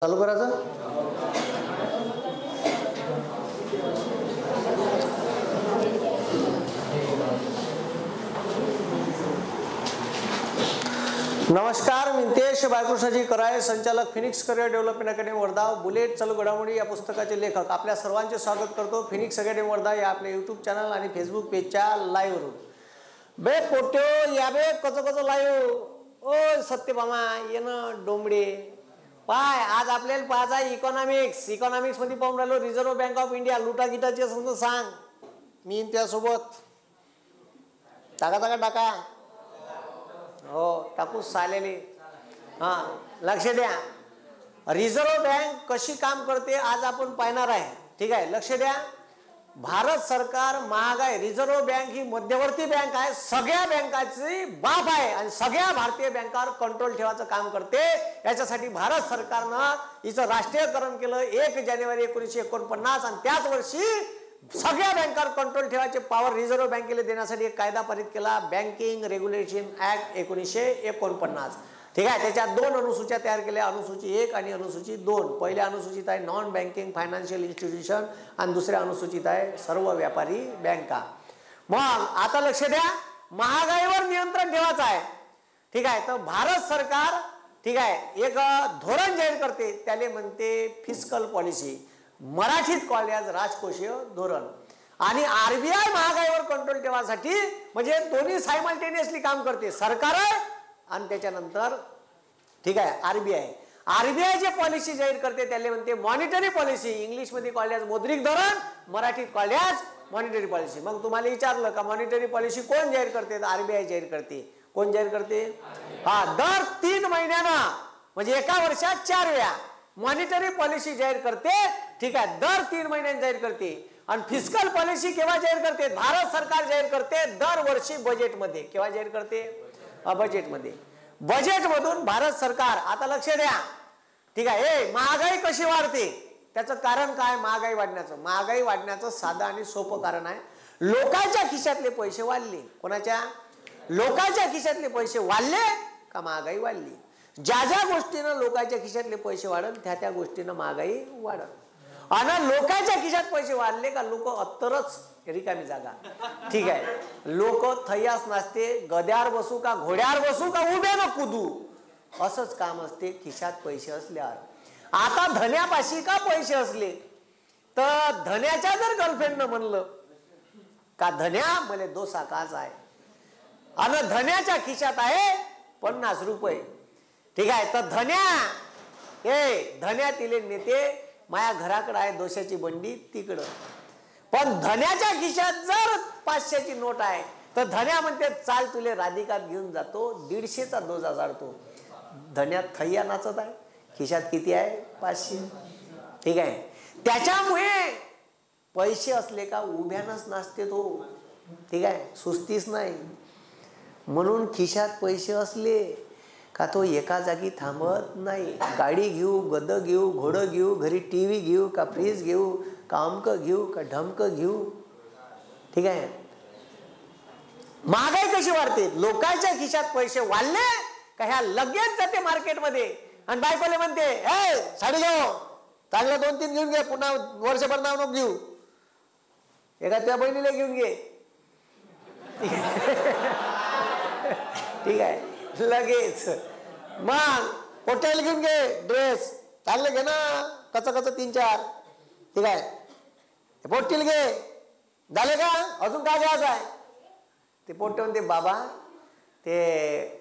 चालू करायचं. नमस्कार, मी नितेश बाळकृष्णजी कराळे, संचालक Phoenix career development academy Wardha. Bullet चालू घडामोडी या पुस्तकाचे लेखक आपल्या सर्वांचे स्वागत करतो फिनिक्स अकॅडमी वर्धा या आपल्या यूट्यूब चॅनल आणि फेसबुक पेजच्या लाईव्हवरून. बे पोट्यो या बे कसं लाईव्ह ओ सत्यभामा येणं डोंबडे पाय. आज आपल्याला पाहायचं आहे इकॉनॉमिक्स मध्ये पाहून राहिलो. रिझर्व्ह बँक ऑफ इंडिया लुटा गिटाचे समजा सांग, मी त्यासोबत टाका हो टाकू सालेले. हां लक्ष द्या, रिझर्व्ह बँक कशी काम करते आज आपण पाहणार आहे. ठीक आहे, लक्ष द्या. भारत सरकार महागाई, रिझर्व्ह बँक ही मध्यवर्ती बँक आहे, सगळ्या बँकाची बाप आहे आणि सगळ्या भारतीय बँकांवर कंट्रोल ठेवायचं काम करते. याच्यासाठी भारत सरकारनं हिचं राष्ट्रीयकरण केलं 1 जानेवारी 1949 आणि त्याच वर्षी सगळ्या बँकांवर कंट्रोल ठेवायचे पॉवर रिझर्व्ह बँकेला देण्यासाठी एक कायदा पारित केला, बँकिंग रेग्युलेशन ऍक्ट 1949. ठीक आहे, त्याच्यात 2 अनुसूच्या तयार केल्या, अनुसूची 1 आणि अनुसूची 2. पहिल्या अनुसूचित आहे नॉन बँकिंग फायनान्शियल इन्स्टिट्यूशन आणि दुसऱ्या अनुसूचित आहे सर्व व्यापारी बँका. मग आता लक्ष द्या, महागाईवर नियंत्रण ठेवायचं आहे. ठीक आहे, तर भारत सरकार ठीक आहे एक धोरण जाहीर करते, त्याले म्हणते फिस्कल पॉलिसी, मराठीत कॉल्ड ॲज राजकोषीय धोरण. आणि आरबीआय महागाईवर कंट्रोल ठेवासाठी म्हणजे दोन्ही सायमल्टेनियसली काम करते, सरकार आणि त्याच्यानंतर ठीक आहे आरबीआय जे पॉलिसी जाहीर करते त्याला म्हणते मॉनिटरी पॉलिसी, इंग्लिश मध्ये कॉल्ड ॲज मौद्रिक धोरण, मराठीत कॉल्ड ॲज मॉनिटरी पॉलिसी. मग तुम्हाला विचारलं का मॉनिटरी पॉलिसी कोण जाहीर करते, तर आरबीआय जाहीर करते. कोण जाहीर करते? हा, दर 3 महिन्यांना म्हणजे एका वर्षात 4 वेळा मॉनिटरी पॉलिसी जाहीर करते. ठीक आहे, दर 3 महिन्यांनी जाहीर करते. आणि फिस्कल पॉलिसी केव्हा जाहीर करते? भारत सरकार जाहीर करते दरवर्षी बजेटमध्ये. केव्हा जाहीर करते? बजेटमध्ये. बजेटमधून भारत सरकार, आता लक्ष द्या ठीक आहे, महागाई कशी वाढते त्याचं कारण काय? महागाई वाढण्याचं साधं आणि सोपं कारण आहे, लोकांच्या खिशातले पैसे वाढले. कोणाच्या? लोकांच्या खिशातले पैसे वाढले का महागाई वाढली. ज्या गोष्टीनं लोकांच्या खिशातले पैसे वाढन त्या गोष्टीनं महागाई वाढन. आणि लोकांच्या खिशात पैसे वाढले का लोक अत्तरच रिकामी जागा. ठीक आहे, लोक थैयास नसते, गद्यावर बसू का घोड्यावर बसू का उभ्यानं कुदू असंच काम असते खिशात पैसे असल्यावर. आता धन्यापाशी का पैसे असले तर धन्याच्या जर गर्लफ्रेंडनं म्हणलं का धन्या मला दोसा काच आहे आणि धन्याच्या खिशात आहे 50 रुपये. ठीक आहे, तर धन्या तिले नेते माया घराकडे आहे दोशाची बंडी तिकडं. पण धन्याच्या खिशात जर 500ची नोट आहे तर धन्या म्हणते चाल तुले राधिकात घेऊन जातो, 150चा दोजा जाडतो. धन्या थैया नाचत आहे, खिशात किती आहे? 500. ठीक आहे, त्याच्यामुळे पैसे असले का उभ्यानच नाचते तो. ठीक आहे, सुस्तीच नाही. म्हणून खिशात पैसे असले का तो एका जागी थांबत नाही. गाडी घेऊ, गद घेऊ, घोडं घेऊ, घरी टीव्ही घेऊ का फ्रीज घेऊ का अमकं घेऊ का ढमकं घेऊ. ठीक आहे, महागाई कशी वाढते? लोकांच्या खिशात पैसे वाढले का ह्या लगेच जाते मार्केटमध्ये आणि बायकोले म्हणते ए साडी घेऊ, चांगल्या 2-3 घेऊन घे, पुन्हा वर्षभर नाव नको घेऊ, एका त्या बहिणीला घेऊन घे. ठीक आहे, लगेच. मग हॉटेल घेऊन घे, ड्रेस चांगले घे ना, कच 3-4. ठीक आहे, पोटील घे, झाले का? अजून काय घ्यायचं आहे? ते पोट्टे म्हणते बाबा ते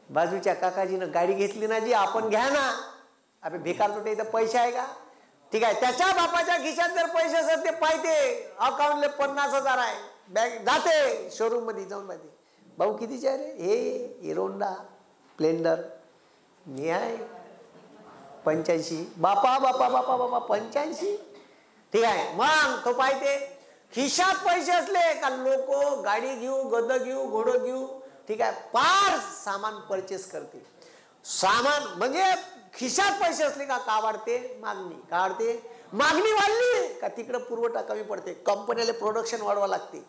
बाजूच्या काकाजीनं गाडी घेतली ना जी, आपण घ्या ना. अबे भिकार तुटे इथं पैसे आहे का? ठीक आहे, त्याच्या बापाच्या खिशात जर पैसे असत ते पाहिजे अकाउंटले 50,000 आहे, बँक जाते शोरूम मध्ये जाऊन पाहिजे भाऊ कितीचे आहे रे? हे हिरोंडा स्प्लेंडर मी आहे 85. बापा 85. ठीक आहे, मग तो पाहिजे खिशात पैसे असले का लोक गाडी घेऊ, गद घेऊ, घोडं घेऊ. ठीक आहे, फार सामान परचेस करते. सामान म्हणजे खिशात पैसे असले का वाढते? मागणी. का वाढते? मागणी वाढली का तिकडे पुरवठा कमी पडते, कंपनीला प्रोडक्शन वाढवा लागते.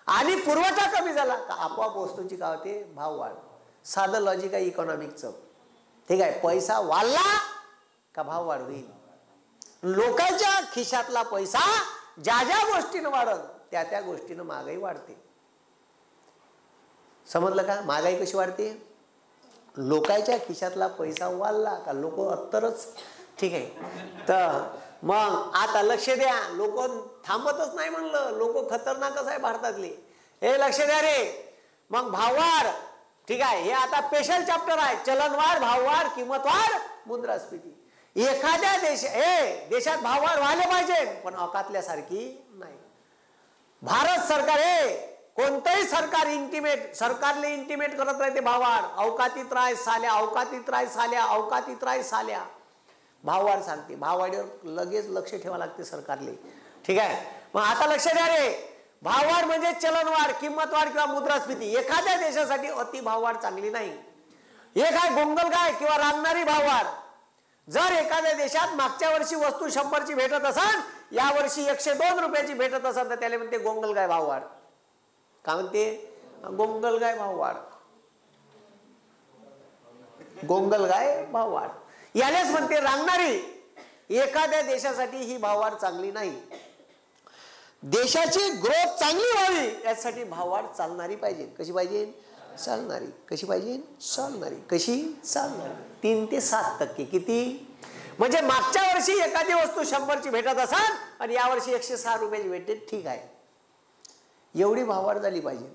आणि पुरवठा कमी झाला का आपोआप वस्तूंची काय होते? भाव वाढ. साधं लॉजिक आहे इकॉनॉमिकचं. ठीक आहे, पैसा वाढला का भाववाढ होईल? लोकांच्या खिशातला पैसा ज्या ज्या गोष्टीनं वाढत त्या त्या गोष्टीनं महागाई वाढते. समजलं का? महागाई कशी वाढते? लोकांच्या खिशातला पैसा वाढला का लोक अत्तरच. ठीक आहे, तर मग आता लक्ष द्या, लोक थांबतच नाही म्हणलं, लोक खतरनाकच आहे भारतातली. हे लक्ष द्या रे. मग भाववाढ, ठीक आहे, हे आता स्पेशल चॅप्टर आहे. चलनवाढ, भाववाढ, किंमतवाढ, मुद्रास्फीती. एखाद्या देशात भाववाढ व्हायला पाहिजे, पण अकातल्यासारखी नाही. भारत सरकार कोणतंही सरकार सरकारले इंटिमेट करत राहते भाववाढ. अवकातीत राय साल्या, अवकातीत राय साल्या, अवकातीत राय साल्या. भाववाढ सांगते. भाववाढीवर लगेच लक्ष ठेवावं लागते सरकारले. ठीक आहे, मग आता लक्ष द्या रे. भाववाढ म्हणजे चलनवाढ, किंमतवाढ किंवा मुद्रास्फीती. एखाद्या देशासाठी अति भाववाढ चांगली नाही. एक आहे गोंगलगाय किंवा रांगणारी भाववाढ. जर एखाद्या देशात मागच्या वर्षी वस्तू 100ची भेटत असेल, या वर्षी 102 रुपयाची भेटत असेल, तर त्याला म्हणते गोंगलगाय भाववाढ. काय म्हणते? गोंगलगाय भाववाढ. गोंगलगाय भाववाढ यालाच म्हणते रांगणारी. एखाद्या देशासाठी ही भाववाढ चांगली नाही. देशाची ग्रोथ चांगली व्हावी यासाठी भाववाढ चालणारी पाहिजे. कशी पाहिजे? चालणारी. कशी पाहिजे? चालणारी. कशी? चालणारी. 3 ते 7%. किती? म्हणजे मागच्या वर्षी एखादी वस्तू 100ची भेटत असेल आणि यावर्षी 106 रुपयाची भेटते, ठीक आहे, एवढी भाववाढ झाली पाहिजे.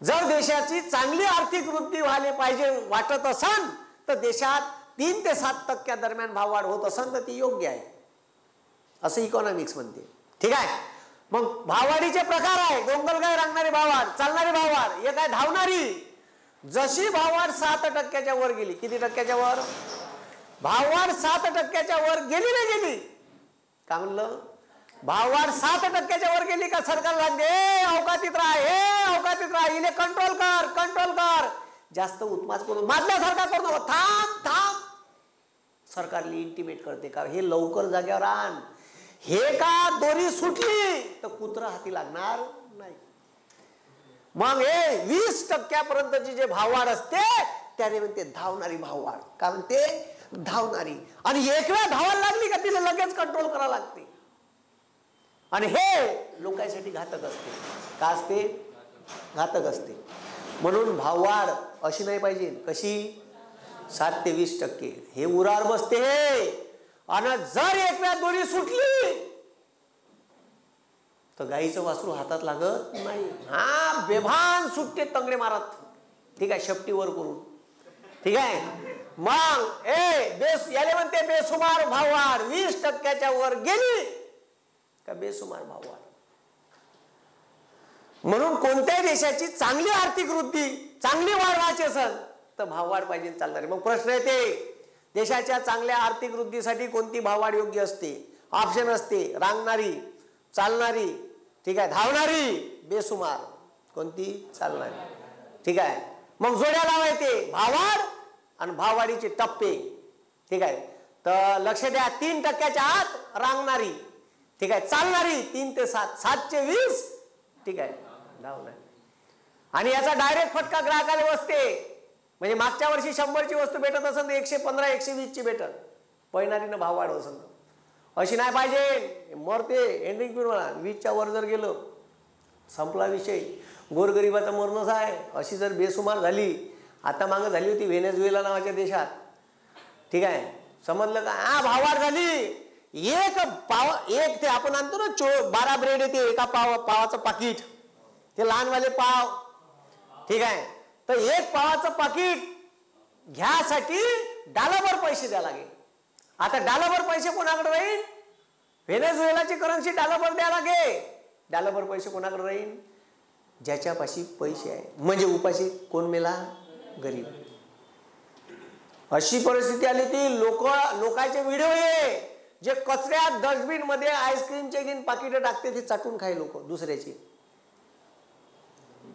जर देशाची चांगली आर्थिक वृद्धी व्हायला पाहिजे वाटत असेल, तर देशात 3 ते 7% दरम्यान भाववाढ होत असेल तर ती योग्य आहे, असं इकॉनॉमिक्स म्हणते. ठीक आहे, मग भाववाढीचे प्रकार आहे. गोंगलगाय रांगणारी भाववाढ, चालणारी भाववाढ, एक आहे धावणारी. जशी भाववाढ 7% वर गेली, किती टक्क्याच्या वर? भाववाढ 7% वर गेली नाही गेली, काय म्हणलं? भाववाढ 7% वर गेली का सरकार लागते अवकातीत राह, अवकातीत राह, इले कंट्रोल कर, कंट्रोल कर. जास्त उत्मास करून मारल्यासारखा करू नको, थांब थांब. सरकारला इंटिमेट करते का हे लवकर जाग्यावर आण. हे का दोरी सुटली तर कुत्रा हाती लागणार नाही. मग हे 20% जे भाववाढ असते त्याने म्हणते धावणारी भाववाढ. काय म्हणते? धावणारी. आणि एक वेळा धावायला लागली का तिला लगेच कंट्रोल करावं लागते. आणि हे लोकांसाठी घातक असते. का असते? घातक असते. म्हणून भाववाढ अशी नाही पाहिजे. कशी? 7 ते 20%. हे उरावर बसते हे. आणि जर एक वेळा दोरी सुटली तर गाईचं वासरू हातात लागत नाही. हा बेभान सुटते तंगडे मारत. ठीक आहे, शेपटीवर करून. ठीक आहे, मग याले म्हणते बेसुमार भाववाढ. 20% वर गेली का बेसुमार भाववाढ. म्हणून कोणत्याही देशाची चांगली आर्थिक वृद्धी, चांगली वाढ व्हायची असेल तर भाववाढ पाहिजे चालणारी. मग प्रश्न येते, देशाच्या चांगल्या आर्थिक वृद्धीसाठी कोणती भाववाढ योग्य असते? ऑप्शन असते रांगणारी, चालणारी, ठीक आहे, धावणारी, बेसुमार. कोणती? चालणारी. ठीक आहे, मग जोड्या लावायचे भाववाढ आणि भाववाढीचे टप्पे. ठीक आहे, तर लक्ष द्या, 3% आत रांगणारी, ठीक आहे, चालणारी 3 ते 7, 7 ते 20, ठीक आहे, धावणारी. आणि याचा डायरेक्ट फटका ग्राहकाला बसते. म्हणजे मागच्या वर्षी 100ची वस्तू भेटत असेल तर 115, 120ची भेटत. पैनारीनं भाववाढ असेल अशी नाही पाहिजे. मरते एंडिंग पिरियड म्हणा. 20च्या वर जर गेलं संपला विषय. गोरगरिबाचा मरणच आहे. अशी जर बेसुमार झाली, आता मागं झाली होती व्हेनेझुएला नावाच्या देशात. ठीक आहे, समजलं का? भाववाढ झाली. एक ते आपण आणतो ना 12 ब्रेड येते एका पावाचं पाकिट, ते लहानवाले पाव. ठीक आहे, तर एक पावाचं पाकिट घ्यासाठी डॉलरवर पैसे द्या लागेल. आता डॉलरवर पैसे कोणाकडे राहील? व्हेनेझुएलाची करन्सी डॉलरवर द्या लागेल. डॉलरवर पैसे कोणाकडे राहील? ज्याच्यापाशी पैसे आहे. म्हणजे उपाशी कोण मेला? गरीब. अशी परिस्थिती आली ती. लोकांचे व्हिडिओ आहे जे कचऱ्यात डस्टबिन मध्ये आईस्क्रीमचे घेऊन पाकिट टाकते, ते चाटून खाय लोक दुसऱ्याची.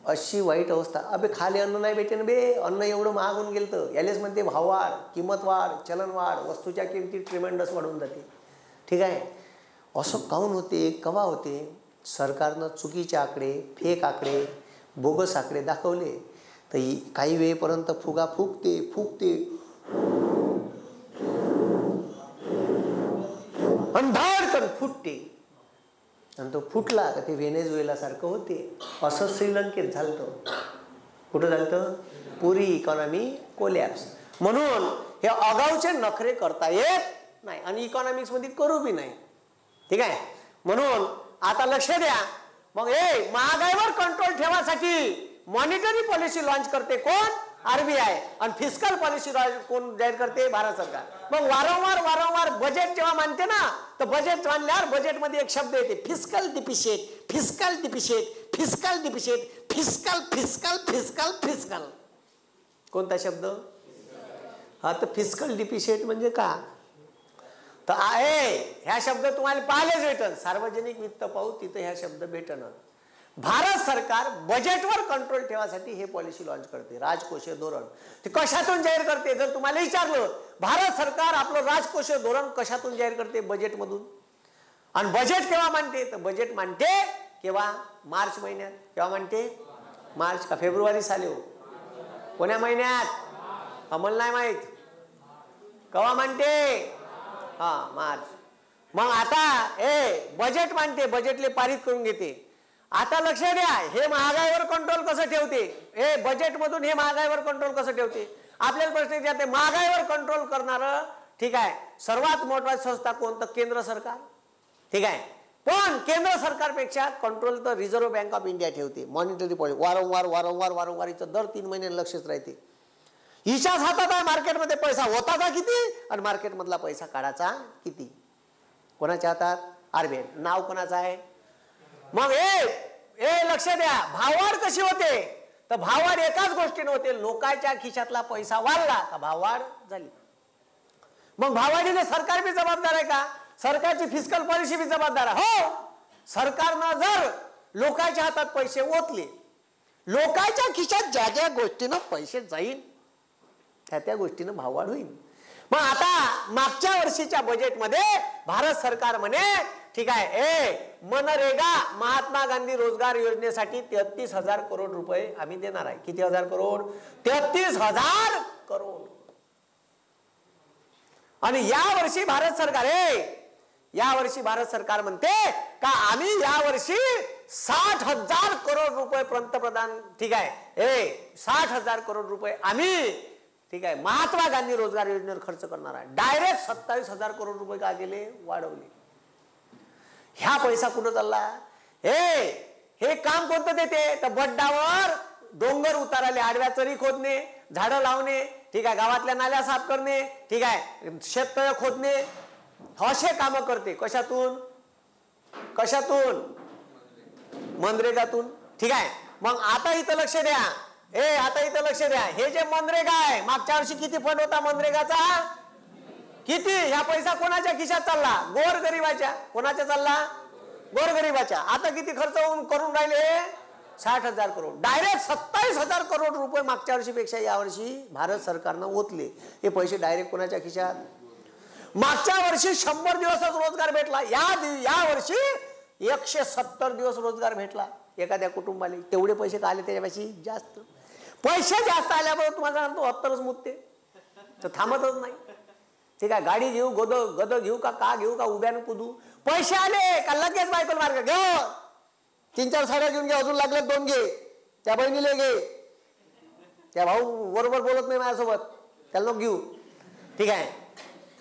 अशी वाईट अवस्था. अबे खाली अन्न नाही भेटे ना बे. अन्न एवढं महाग होऊन गेलं तर यालेच म्हणते भाववाढ, किंमतवाढ, चलनवाढ. वस्तूच्या किमती ट्रिमेंडस वाढून जाते. ठीक आहे, असं काऊन होते? कवा होते? सरकारनं चुकीचे आकडे, फेक आकडे, बोगस आकडे दाखवले तर काही वेळेपर्यंत फुगा फुगते. आणि धडकन फुटते. आणि तो फुटला का ते व्हेनेझुएला सारखं होते. असं श्रीलंकेत झालं. कुठं झालं? पुरी इकॉनॉमी कोलॅप्स. म्हणून हे आगाऊचे नखरे करता येत नाही आणि इकॉनॉमिक्स मध्ये करू बी नाही. ठीक आहे. म्हणून आता लक्ष द्या. मग महागाईवर कंट्रोल ठेवासाठी मॉनिटरी पॉलिसी लॉन्च करते कोण? आरबीआय. आणि फिस्कल पॉलिसी कोण जाहीर करते? भारत सरकार. मग वारंवार बजेट जेव्हा मानते ना, तर बजेट मानल्यावर बजेटमध्ये एक शब्द येते, fiscal deficit, fiscal deficit, fiscal deficit, fiscal fiscal fiscal fiscal. कोणता शब्द? हा, तर फिस्कल डिफिशिट म्हणजे का? तर ह्या शब्द तुम्हाला पाहिलेच भेटन. सार्वजनिक वित्त पाहू तिथे ह्या शब्द भेटन. भारत सरकार बजेटवर कंट्रोल ठेवासाठी हे पॉलिसी लॉन्च करते, राजकोषीय धोरण. ते कशातून जाहीर करते? जर तुम्हाला विचारलं भारत सरकार आपलं राजकोषीय धोरण कशातून जाहीर करते? बजेटमधून. आणि बजेट केव्हा मांडते? तर बजेट मांडते केव्हा? मार्च महिन्यात. केव्हा मांडते? मार्च का फेब्रुवारी साली हो? कोण्या महिन्यात? आम्हाला नाही माहित. केव्हा मांडते? हा, मार्च. मग आता बजेट मांडते, बजेटले पारित करून घेते. आता लक्ष द्या, हे महागाईवर कंट्रोल कसं ठेवते? बजेट मधून हे महागाईवर कंट्रोल कसं ठेवते? आपल्याला प्रश्न विचारते, महागाईवर कंट्रोल करणारं ठीक आहे सर्वात मोठी संस्था कोण? तर केंद्र सरकार. ठीक आहे. पण केंद्र सरकारपेक्षा कंट्रोल तर रिझर्व्ह बँक ऑफ इंडिया ठेवते. मॉनिटरी पॉलिसी वारंवार हिचं दर 3 महिन्यांनी लक्षच राहते. हिच्याच हातात आहे मार्केटमध्ये पैसा होताचा किती आणि मार्केटमधला पैसा काढायचा किती. कोणाच्या हातात? आरबीआय. नाव कोणाचं आहे? मग लक्ष द्या, भाववाढ कशी होते? तर भाववाढ एकाच गोष्टीने होते, लोकांच्या खिशातला पैसा वाढला का भाववाढ झाली. मग भाववाढीने सरकार बी जबाबदार आहे का? सरकारची फिस्कल पॉलिसी बी जबाबदार आहे. हो, सरकारनं जर लोकांच्या हातात पैसे ओतले, लोकांच्या खिशात ज्या ज्या गोष्टीनं पैसे जाईल त्या गोष्टीनं भाववाढ होईल. मग आता मागच्या वर्षीच्या बजेटमध्ये भारत सरकार म्हणे ठीक आहे मनरेगा महात्मा गांधी रोजगार योजनेसाठी 33,000 करोड रुपये आम्ही देणार आहे. किती हजार करोड? 33,000 करोड. आणि यावर्षी भारत सरकार म्हणते का आम्ही यावर्षी 60,000 करोड रुपये पंतप्रधान ठीक आहे 60,000 करोड रुपये आम्ही ठीक आहे महात्मा गांधी रोजगार योजनेवर खर्च करणार आहे. डायरेक्ट 27,000 करोड रुपये का गेले? वाढवले. ह्या पैसा कुठं चालला? हे काम कोणतं देते? तर बड्डावर डोंगर उताराले, आडव्या चरी खोदणे, झाडं लावणे, ठीक आहे गावातल्या नाल्या साफ करणे, ठीक आहे शेततळ खोदणे, असे काम करते. कशातून? मनरेगातून. ठीक आहे. मग आता इथं लक्ष द्या, हे जे मनरेगा आहे, मागच्या वर्षी किती फंड होता मनरेगाचा? किती? ह्या पैसा कोणाच्या खिशात चालला? गोरगरिबाच्या. कोणाच्या चालला? गोरगरिबाच्या. आता किती खर्च करून राहिले? 60,000 करोड. डायरेक्ट 27,000 करोड रुपये मागच्या वर्षीपेक्षा यावर्षी भारत सरकारनं ओतले. हे पैसे डायरेक्ट कोणाच्या खिशात? मागच्या वर्षी 100 दिवसच रोजगार भेटला, या वर्षी 170 दिवस रोजगार भेटला एखाद्या कुटुंबाला. तेवढे पैसे का आले? त्याच्यापेक्षा जास्त पैसे जास्त आल्याबरोबर तुम्हाला सांगतो अत्तरच मुतते, तर थांबतच नाही. ठीक आहे. गाडी घेऊ, गद घेऊ का घेऊ का उभ्यानं कुदू, पैसे आले का लगेच बायकोल मार्ग घे, 3-4 साड्या घेऊन घे, अजून लागले 2 घे, त्या बहिणीला घे, त्या भाऊ बरोबर बोलत नाही माझ्यासोबत त्याला नको घेऊ. ठीक आहे.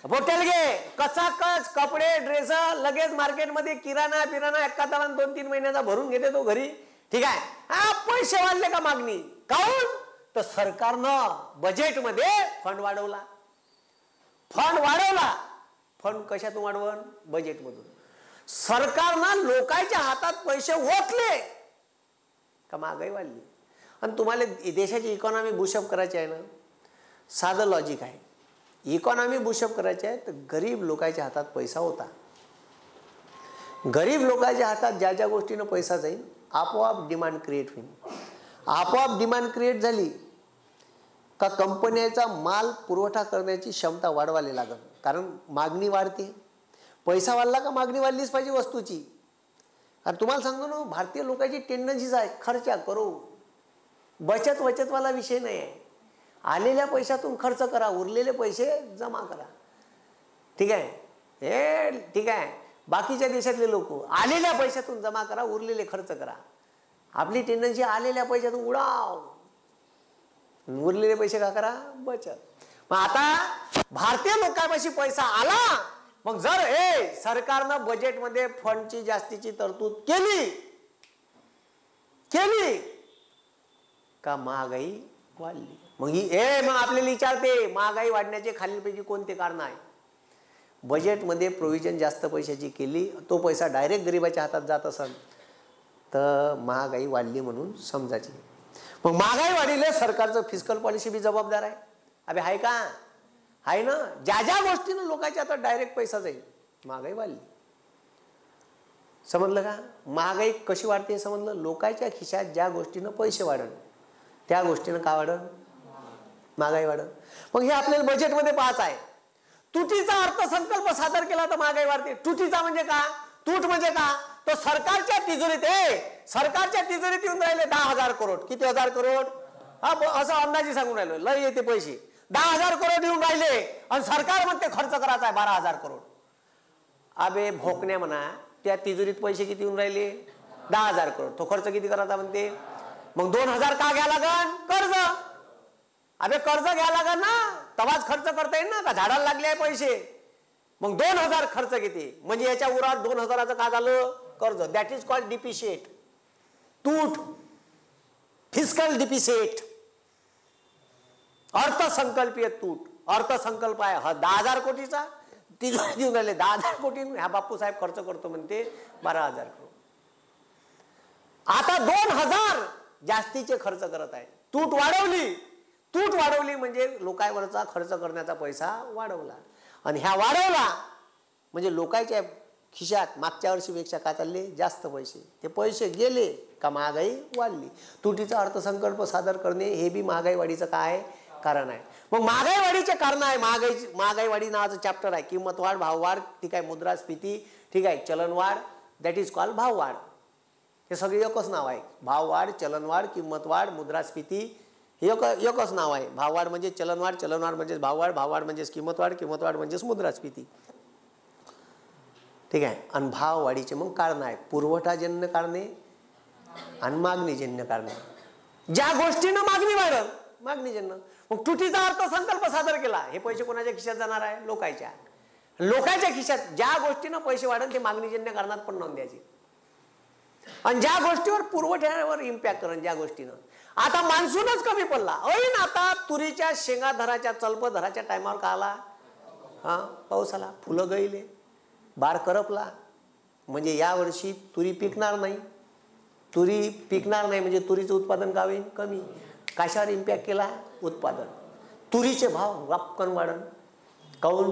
हॉटेल घे, कचाकच कपडे ड्रेस लगेच मार्केटमध्ये किराणा एका तालान 2-3 महिन्याचा भरून घेते तो घरी. ठीक आहे. पैसे वाढले का मागणी? काऊन? तर सरकारनं बजेटमध्ये फंड वाढवला. फंड कशातून वाढवण? बजेटमधून. सरकारनं लोकांच्या हातात पैसे ओतले का महागाई वाढली. आणि तुम्हाला देशाची इकॉनॉमी बुशअप करायची आहे ना, साधं लॉजिक आहे. इकॉनॉमी बुशअप करायची आहे तर गरीब लोकांच्या हातात पैसा होता. गरीब लोकांच्या हातात ज्या ज्या गोष्टीनं पैसा जाईल आपोआप डिमांड क्रिएट होईल. आपोआप डिमांड क्रिएट झाली का कंपन्याचा माल पुरवठा करण्याची क्षमता वाढवायला लागल. कारण मागणी वाढते. पैसा वाढला का मागणी वाढलीच पाहिजे वस्तूची. कारण तुम्हाला सांगतो ना, भारतीय लोकांची टेंडन्सीच आहे खर्च करो. बचतवाला विषय नाही आहे. आलेल्या पैशातून खर्च करा, उरलेले पैसे जमा करा. ठीक आहे. हे ठीक आहे, बाकीच्या देशातले लोक आलेल्या पैशातून जमा करा, उरलेले खर्च करा. आपली टेंडन्सी आलेल्या पैशातून उडाव, उरलेले पैसे का करा, बचत. मग आता भारतीय लोकांपाशी पैसा आला, मग जर सरकारनं बजेटमध्ये फंडची जास्तीची तरतूद केली का महागाई वाढली. मग मग आपल्याला विचारते महागाई वाढण्याचे खालीलपैकी कोणते कारण आहे. बजेटमध्ये प्रोव्हिजन जास्त पैशाची केली, तो पैसा डायरेक्ट गरिबाच्या हातात जात असेल तर महागाई वाढली म्हणून समजायची. मग महागाई वाढीले सरकारचं फिस्कल पॉलिसी बी जबाबदार आहे. अबे आहे का, आहे ना. ज्या ज्या गोष्टीनं लोकांच्या हातात डायरेक्ट पैसा जाईल, महागाई वाढली. समजलं का. महागाई कशी वाढते समजलं. लोकांच्या खिशात ज्या गोष्टीनं पैसे वाढन त्या गोष्टीनं का वाढन, महागाई वाढन. मग हे आपल्याला बजेटमध्ये पाहायचं आहे. तुटीचा अर्थसंकल्प सादर केला तर महागाई वाढते. तुटीचा म्हणजे का, तूट म्हणजे का, तो सरकारच्या तिजोरीत सरकारच्या तिजोरीत येऊन राहिले 10,000 करोड. किती हजार करोड, हा असं अंदाजे सांगून राहिलो, लय येते पैसे. 10,000 करोड येऊन राहिले आणि सरकार म्हणते खर्च करायचा आहे 12,000 करोड. अबे भोकण्या म्हणा, त्या तिजोरीत पैसे किती येऊन राहिले, 10,000 करोड. तो खर्च किती करायचा म्हणते. मग 2,000 का घ्या लागन, कर्ज. अबे कर्ज घ्या लागन ना, तवाच खर्च करता येईल ना, का झाडाला लागले आहे पैसे. मग 2,000 खर्च किती, म्हणजे याच्या उरात 2,000चं का झालं, कर्ज. दॅट इज कॉल्ड डिपिशिएट, तूट, फिस्कल डिपिशिएट, अर्थसंकल्पीय तूट. अर्थसंकल्प आहे 10,000 कोटीचा, तिजोरीत देऊन राहिले 10,000 कोटी. ह्या बापूसाहेब खर्च करतो म्हणते 12,000 करोड. आता 2,000 जास्तीचे खर्च करत आहे. तूट वाढवली म्हणजे लोकांवरचा खर्च करण्याचा पैसा वाढवला. आणि ह्या वाढवला म्हणजे लोकांच्या खिशात मागच्या वर्षीपेक्षा काय चालले, जास्त पैसे. ते पैसे गेले का महागाई वाढली. तुटीचा अर्थसंकल्प सादर करणे हे बी महागाई वाढीचं काय कारण आहे. मग महागाई वाढीचे कारण आहे, महागाई वाढी नावाचं चॅप्टर आहे. किंमत वाढ, भाव वाढ, ठीक आहे, मुद्रास्फीती, ठीक आहे, चलन वाढ, दॅट इज कॉल्ड भाव वाढ. हे सगळे एकच नाव आहे. भाव वाढ, चलन वाढ, किंमत वाढ, मुद्रास्फीती हे एकच नाव आहे. भाववाढ म्हणजे चलनवाढ, चलनवाढ म्हणजेच भाववाढ, भाववाढ म्हणजेच किंमतवाढ, किंमतवाढ म्हणजेच मुद्रास्फीती. ठीक आहे. आणि भाववाढीचे मग कारण आहे पुरवठाजन्य कारणे आणि मागणीजन्य कारणे. ज्या गोष्टीनं मागणी वाढल, मागणीजन्य. मग तुटीचा अर्थसंकल्प सादर केला, हे पैसे कोणाच्या खिशात जाणार आहे, लोकांच्या खिशात. ज्या गोष्टीनं पैसे वाढल ते मागणीजन्य कारणात पण नोंद द्यायची. आणि ज्या गोष्टीवर पुरवठ्यावर इम्पॅक्ट करण, ज्या गोष्टीनं. आता मान्सूनच कमी पडला, आता तुरीच्या शेंगा धराच्या, चलप धराच्या टायमावर का आला, पाऊस आला, फुलं गळले, बार करपला. म्हणजे या वर्षी तुरी पिकणार नाही. म्हणजे तुरीचं उत्पादन का होईल, कमी. कशावर इम्पॅक्ट केला, उत्पादन. तुरीचे भाव वापकन वाढन. काऊन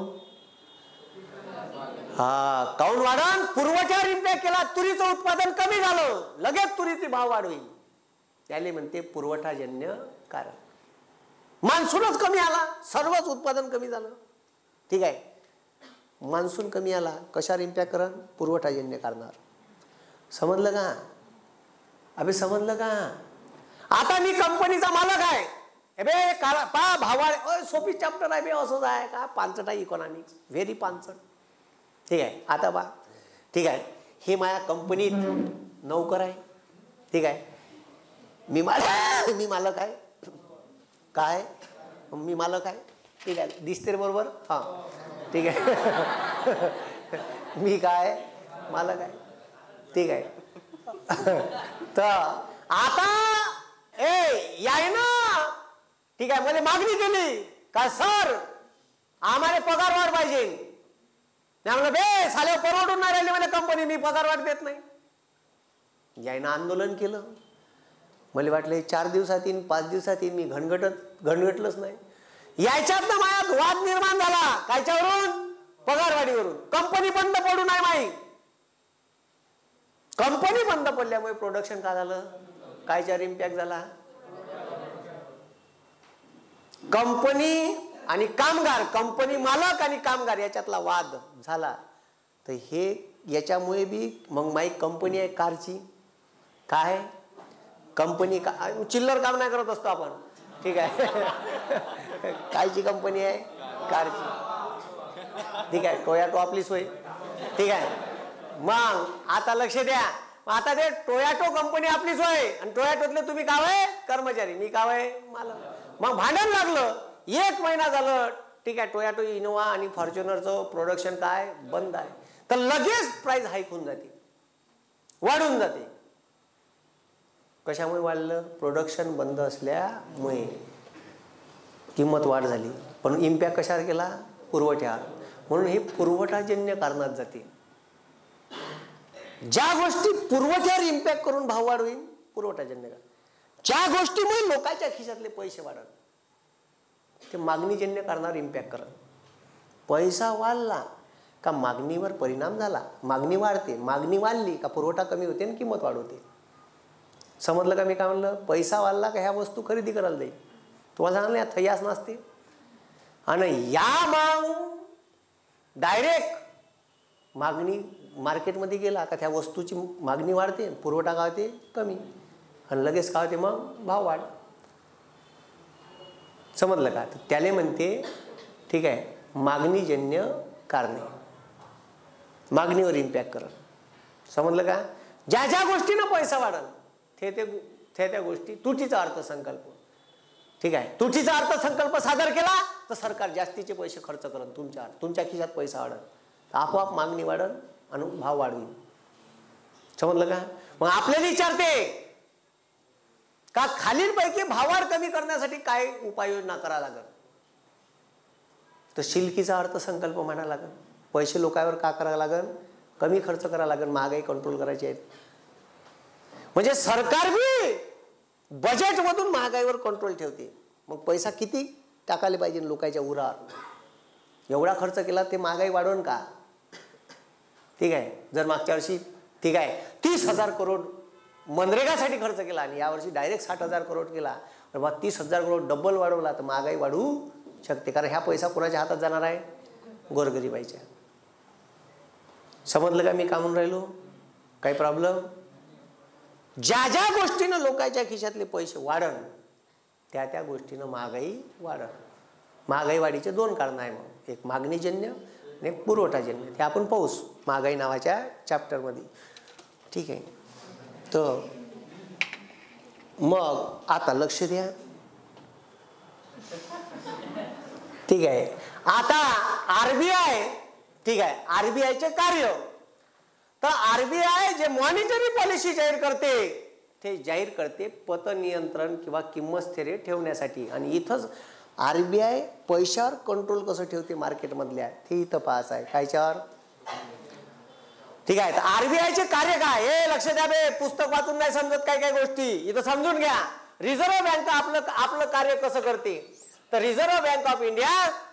वाढन, पुरवठ्यावर इम्पॅक्ट केला, तुरीचं उत्पादन कमी झालं, लगेच तुरीचे भाव वाढ होईल. त्याले म्हणते पुरवठाजन्य कारण. मान्सूनच कमी आला, सर्वच उत्पादन कमी झालं. ठीक आहे. मान्सून कमी आला, कशावर इम्पॅक्ट करण, पुरवठाजन्य कारणावर. समजलं का. अबे समजलं का. आता मी कंपनीचा मालक आहे, भावा सोपी चॅप्टर आहे बे, असंच आहे का, पांचट आहे इकॉनॉमिक्स, व्हेरी पांचट. ठीक आहे. आता बा, ठीक आहे, हे माझ्या कंपनीत नोकर आहे. ठीक आहे. मी मालक आहे. काय, मी मालक आहे. ठीक आहे, दिसते रे बरोबर. ठीक आहे. मी काय, मालक आहे. ठीक आहे. तर आता याय ना, ठीक आहे, मला मागणी केली का, सर आम्हाला पगार वाढ पाहिजे. म्हणलं बे साले परवडून नाही राहिले मला कंपनी, मी पगार वाढ देत नाही. यायनं आंदोलन केलं. मला वाटलं 4 दिवसात येईन, 5 दिवसात येईन. मी घणघटलंच नाही. याच्यात ना माझ्यात वाद निर्माण झाला. कायच्यावरून, पगारवाढीवरून. कंपनी बंद पडू नाही माही. कंपनी बंद पडल्यामुळे प्रोडक्शन का झालं, कायच्यावर इम्पॅक्ट झाला, कंपनी आणि कामगार, कंपनी मालक आणि कामगार याच्यातला वाद झाला. तर हे याच्यामुळे बी मग माई कंपनी आहे कारची. काय कंपनी, चिल्लर काम नाही करत असतो आपण. ठीक आहे. कायची कंपनी आहे, कारची. ठीक आहे, टोयॅटो आपली सोय. ठीक आहे, मग आता लक्ष द्या. आता ते टोयॅटो कंपनी आपलीच होय आणि टोयॅटोतले तुम्ही कावय कर्मचारी, मी कावय मालक. मग भांडण लागलं. 1 महिना झालं. ठीक आहे, टोयॅटो, इनोवा आणि फॉर्च्युनरचं प्रोडक्शन काय बंद आहे. तर लगेच प्राइस हाईक होऊन जाते, वाढून जाते. कशामुळे वाढलं? प्रोडक्शन बंद असल्यामुळे किंमत वाढ झाली. पण इम्पॅक्ट कशावर केला? पुरवठ्यावर. म्हणून हे पुरवठाजन्य कारणात जाते. ज्या गोष्टी पुरवठ्यावर इम्पॅक्ट करून भाव वाढ होईल, पुरवठाजन्य कारण. ज्या गोष्टीमुळे लोकांच्या खिशातले पैसे वाढत, ते मागणीजन्य कारणावर इम्पॅक्ट करत. पैसा वाढला का मागणीवर परिणाम झाला, मागणी वाढते. मागणी वाढली का पुरवठा कमी होते आणि किंमत वाढवते. समजलं का मी काय म्हणलं? पैसा वाढला का ह्या वस्तू खरेदी करायला जाईल. तुम्हाला सांगलं यात थैयास नसते. आणि या मग डायरेक्ट मागणी मार्केटमध्ये गेला का त्या वस्तूची मागणी वाढते, पुरवठा काय होते कमी, आणि लगेच काय होते मग भाव वाढ. समजलं का? तर त्याला म्हणते ठीक आहे मागणीजन्य कारणे, मागणीवर इम्पॅक्ट करत. समजलं का? ज्या ज्या गोष्टीनं पैसा वाढल त्या गोष्टी तुटीचा अर्थसंकल्प. ठीक आहे, तुटीचा अर्थसंकल्प सादर केला तर सरकार जास्तीचे पैसे खर्च करत, तुमच्या खिशात पैसा वाढल, आपोआप मागणी वाढल आणि भाव वाढवी. समजलं का? मग आपल्याला विचारते का खालीलपैकी भाववाढ कमी करण्यासाठी काय उपाययोजना करा लागल? तर शिल्लकीचा अर्थसंकल्प म्हणा लागल. पैसे लोकांवर का करावं लागल? कमी खर्च करावं लागल, महागाई कंट्रोल करायची आहे. म्हणजे सरकार बी बजेटमधून महागाईवर कंट्रोल ठेवते. मग पैसा किती टाकायला पाहिजे लोकांच्या उरावर? एवढा खर्च केला ते महागाई वाढवून का? ठीक आहे, जर मागच्या वर्षी ठीक आहे 30,000 करोड मनरेगासाठी खर्च केला आणि यावर्षी डायरेक्ट 60,000 करोड केला, तर मग 30,000 करोड डबल वाढवला तर महागाई वाढू शकते. कारण ह्या पैसा कोणाच्या हातात जाणार आहे? गोरगरिबाईच्या. समजलं का मी का म्हणून राहिलो? काही प्रॉब्लेम? ज्या ज्या गोष्टीनं लोकांच्या खिशातले पैसे वाढन त्या गोष्टीनं महागाई वाढन. महागाई वाढीचे 2 कारण आहे. मग एक मागणीजन्य आणि एक पुरवठाजन्य. ते आपण पाहूच महागाई नावाच्या चॅप्टरमध्ये. ठीक आहे, तर मग आता लक्ष द्या. ठीक आहे, आता RBI, ठीक आहे, RBIचे कार्य. तर RBI जे मॉनिटरी पॉलिसी जाहीर करते ते जाहीर करते पतनियंत्रण किंवा किंमत स्थिर ठेवण्यासाठी. आणि इथंच RBI पैशावर कंट्रोल कसं ठेवते मार्केटमधल्या ते इथं पाहायचं आहे. कायच्यावर? ठीक आहे, तर RBIचे कार्य काय हे लक्ष द्या बे. पुस्तक वाचून नाही समजत काय काय गोष्टी, इथं समजून घ्या. रिझर्व्ह बँक आपलं कार्य कसं करते? तर रिझर्व्ह बँक ऑफ इंडिया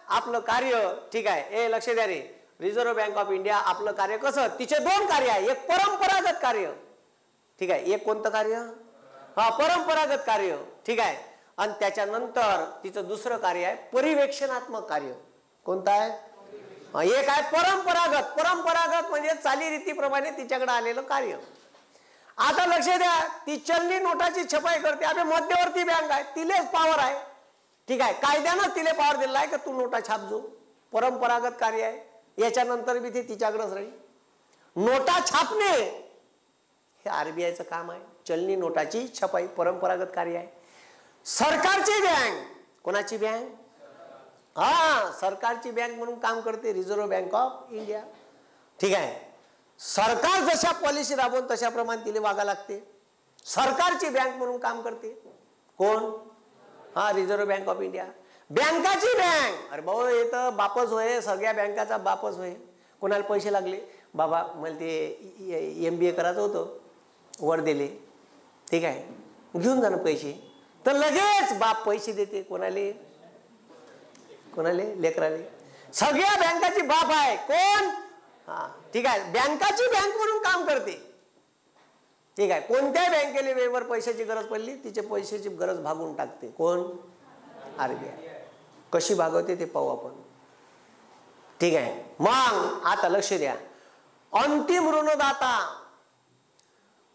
आपलं कार्य, ठीक आहे, हे लक्ष द्या रे. रिझर्व्ह बँक ऑफ इंडिया आपलं कार्य कसं? तिचे 2 कार्य आहे. एक परंपरागत कार्य, ठीक आहे, एक कोणतं कार्य? परंपरागत कार्य. ठीक आहे, आणि त्याच्यानंतर तिचं दुसरं कार्य आहे परिवेक्षणात्मक कार्य. कोणतं आहे? एक आहे परंपरागत. परंपरागत म्हणजे चालीरीतीप्रमाणे तिच्याकडे आलेलं कार्य. आता लक्ष द्या, ती चलनी नोटाची छपाई करते. अबे मध्यवर्ती बँक आहे, तिलेच पॉवर आहे. ठीक आहे, कायद्यानं तिले पॉवर दिला आहे की तू नोटा छापजो. परंपरागत कार्य आहे. याच्यानंतर बी ते तिच्याकडेच राहील. नोटा छापणे हे RBIचं काम आहे. चलनी नोटाची छपाई परंपरागत कार्य आहे. सरकारची बँक, कोणाची बँक? सरकारची बँक म्हणून काम करते रिझर्व्ह बँक ऑफ इंडिया. ठीक आहे, सरकार जशा पॉलिसी राबवून तशाप्रमाणे तिला वागा लागते. सरकारची बँक म्हणून काम करते कोण? Reserve Bank of India. बँकाची बँक, अरे भाऊ हे तर बापच होय, सगळ्या बँकाचा बापच होय. कोणाला पैसे लागले, बाबा मला ते MBA करायचं होतं, वर दिले, ठीक आहे, घेऊन जा ना पैसे. तर लगेच बाप पैसे देते. कोणाले? लेकराले. सगळ्या बँकाची बाप आहे कोण? ठीक आहे, बँकाची बँक म्हणून काम करते. ठीक आहे, कोणत्या बँकेला वेळेवर पैशाची गरज पडली तिचे पैशाची गरज भागून टाकते. कोण? RBI. कशी भागवते ते पाहू आपण. ठीक आहे, मग आता लक्ष द्या. अंतिम ऋणदाता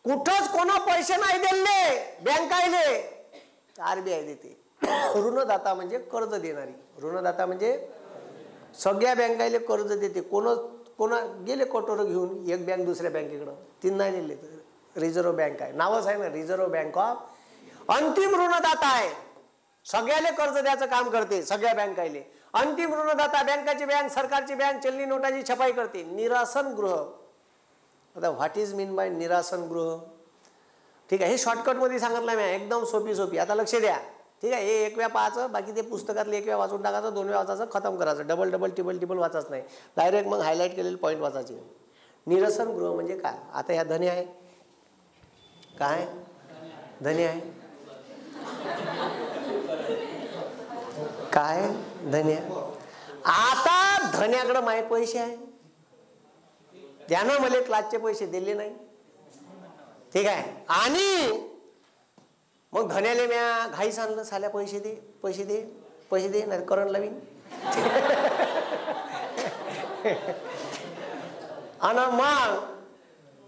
कुठंच कोणा पैसे नाही दिले बँकायले, RBI देते. ऋणदाता म्हणजे कर्ज देणारी. ऋणदाता म्हणजे सगळ्या बँकाले कर्ज देते. कोणा गेले कटोरं घेऊन एक बँक दुसऱ्या बँकेकडं, तीन नाही दिले. रिझर्व्ह बँक आहे, नावच आहे ना रिझर्व्ह बँक ऑफ. अंतिम ऋणदाता आहे, सगळ्याले कर्ज द्यायचं काम करते. सगळ्या बँकाले अंतिम ऋणदाता, बँकाची बँक, सरकारची बँक, चलनी नोटाची छपाई करते. निरासन गृह, आता व्हॉट इज मीन बाय निरासन गृह? ठीक आहे, हे शॉर्टकटमध्ये सांगितलं मी, एकदम सोपी. आता लक्ष द्या. ठीक आहे, हे एक वेळा पाहायचं, बाकी ते पुस्तकातले एक वेळा वाचून टाकायचं, 2 वेळा वाचायचं, खतम करायचं. डबल टिबल वाचायचं नाही, डायरेक्ट मग हायलाईट केलेले पॉईंट वाचायचे. निरसन गृह म्हणजे काय? आता ह्या धने आहे, काय धने आहे, काय धने आहे. आता धन्याकडे माय पैसे आहे, त्यानं मला क्लासचे पैसे दिले नाही. ठीक आहे, आणि मग धन्याले म्या घाई सांगलं, साल्या पैसे दे नाही करण लावीन. आणि मग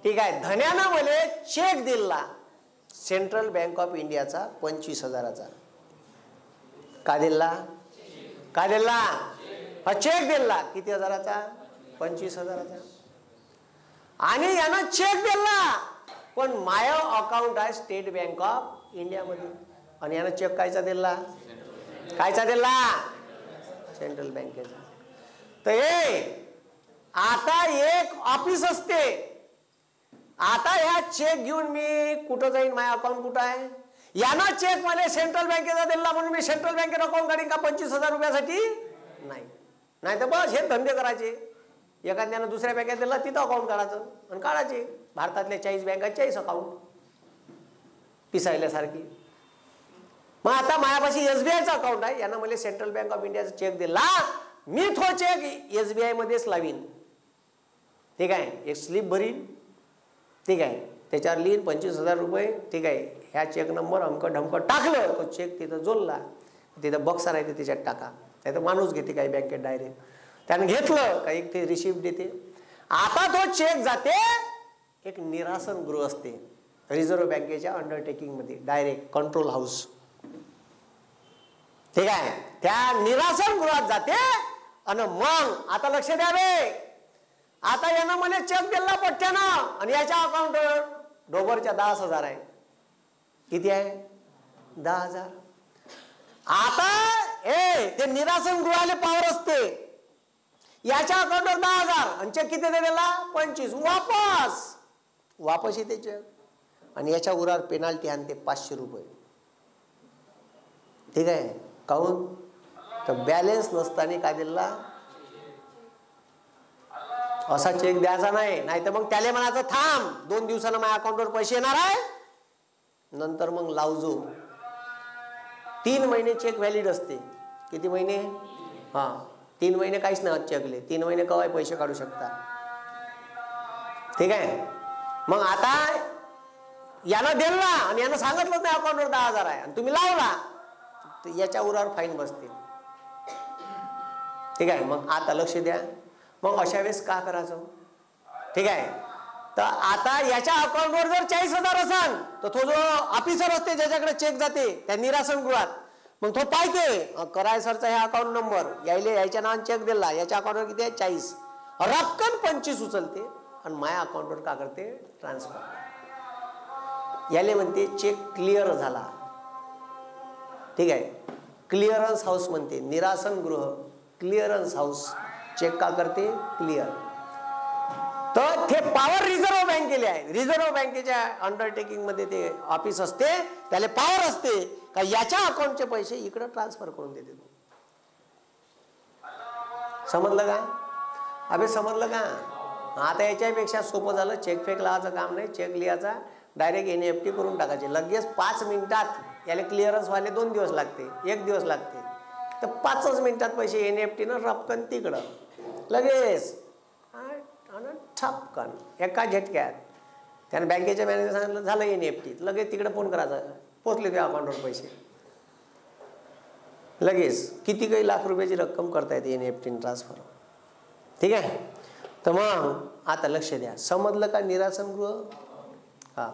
ठीक आहे, धन्यानं मला चेक दिला सेंट्रल बँक ऑफ इंडियाचा 25,000चा. का दिला? चेक दिला किती हजाराचा? 25,000चा. आणि यानं चेक दिला, पण माय अकाउंट आहे स्टेट बँक ऑफ इंडिया मध्ये. आणि यानं चेक कायचा दिला? सेंट्रल बँकेचा. तर आता एक ऑफिस असते. आता ह्या चेक घेऊन मी कुठं जाईन? माय अकाउंट कुठं आहे? यानं चेक मला सेंट्रल बँकेचा दिला म्हणून मी सेंट्रल बँकेत अकाउंट काढीन का 25,000 रुपयासाठी? नाही तर बस हे धंदे करायचे. एखाद्यानं दुसऱ्या बँकेत दिला, तिथं अकाउंट काढायचं आणि काढायचे. भारतातल्या 40 बँकात 40 अकाउंट पिसायल्यासारखी. मग आता माझ्यापाशी SBIचं अकाउंट आहे, यानं मला सेंट्रल बँक ऑफ इंडियाचा चेक दिला, मी तो चेक SBI मध्येच लावीन. ठीक आहे, एक स्लिप भरीन. ठीक आहे, त्याच्यावर लिहिन 25,000 रुपये. ठीक आहे, ह्या चेक नंबर अमकं ढमकं टाकलं, तो चेक तिथं जोडला, तिथं बक्सा राहते त्याच्यात टाका. नाही तर माणूस घेते काही बँकेत डायरेक्ट, त्यानं घेतलं काही ते रिसिप्ट देते. आता तो चेक जाते एक निरासन गृह असते रिझर्व्ह बँकेच्या अंडरटेकिंग मध्ये, डायरेक्ट कंट्रोल हाऊस. ठीक आहे, त्या निरासन गृहात जाते. आणि मग आता लक्ष द्यावे, आता यानं मला चेक दिला पट्ट्यानं आणि याच्या अकाउंटवर डोबरच्या 10,000 आहे. किती आहे? 10,000. आता ते निरासन गृहाले पावर असते, याच्या अकाउंटवर 10,000 आणि चेक किती दिला? 25. वापस येते चेक. आणि याच्या उरावर पेनाल्टी आणते 500 रुपये. ठीक आहे, काहून? तर बॅलेन्स नसताना काय दिला? असा चेक द्यायचा नाही. नाही तर मग त्याला म्हणायचं थांब 2 दिवसानं माझ्या अकाउंटवर पैसे येणार आहे, नंतर मग लावजो. 3 महिने चेक व्हॅलिड असते. किती महिने? 3 महिने काहीच नाही चेकले. 3 महिने केव्हा पैसे काढू शकता. ठीक आहे, मग आता यानं दिला आणि यानं सांगितलं नाही अकाउंटवर 10,000 आहे आणि तुम्ही लावला, तर याच्या उरावर फाईन बसते. ठीक आहे, मग आता लक्ष द्या. मग अशा वेळेस का करायचं? ठीक आहे, तर आता याच्या अकाउंटवर जर 40,000 असेल, तर तो जो ऑफिसर असते ज्याच्याकडे चेक जाते त्या निरासन गृहात, मग तो पाहते कराय सरचा हे अकाउंट नंबर, यायच्या नावाने चेक दिला, याच्या अकाउंटवर किती आहे? 40. रक्कम 25 उचलते आणि माझ्या अकाउंटवर का करते? ट्रान्सफर. याले म्हणते चेक क्लिअर झाला. ठीक आहे, क्लिअरन्स हाऊस म्हणते. निरासन गृह क्लिअरन्स हाऊस चेक का करते? क्लिअर. तर ते पॉवर रिझर्व्ह बँकेले आहे. रिझर्व्ह बँकेच्या अंडरटेकिंग मध्ये ते ऑफिस असते, त्याला पॉवर असते का याच्या अकाउंटचे पैसे इकडे ट्रान्सफर करून देते. समजलं का? अबे समजलं का? आता याच्यापेक्षा सोपं झालं. चेक फेक लावायचं काम नाही, चेक लिहायचा, डायरेक्ट NEFT करून टाकायचे लगेच 5 मिनिटात. याला क्लिअरन्स व्हायला 2 दिवस लागते, 1 दिवस लागते, तर 5 मिनिटात पैसे NEFT न रपकन तिकडं लगेच ठपकन एका झटक्यात. त्याने बँकेच्या मॅनेजर सांगितलं झालं NEFT, लगेच तिकडे फोन करायचा, पोचले त्या अकाउंटवर पैसे लगेच. किती काही लाख रुपयाची रक्कम करता येते NEFT ट्रान्सफर. ठीक आहे, तर मग आता लक्ष द्या. समजलं का? निरासन गृह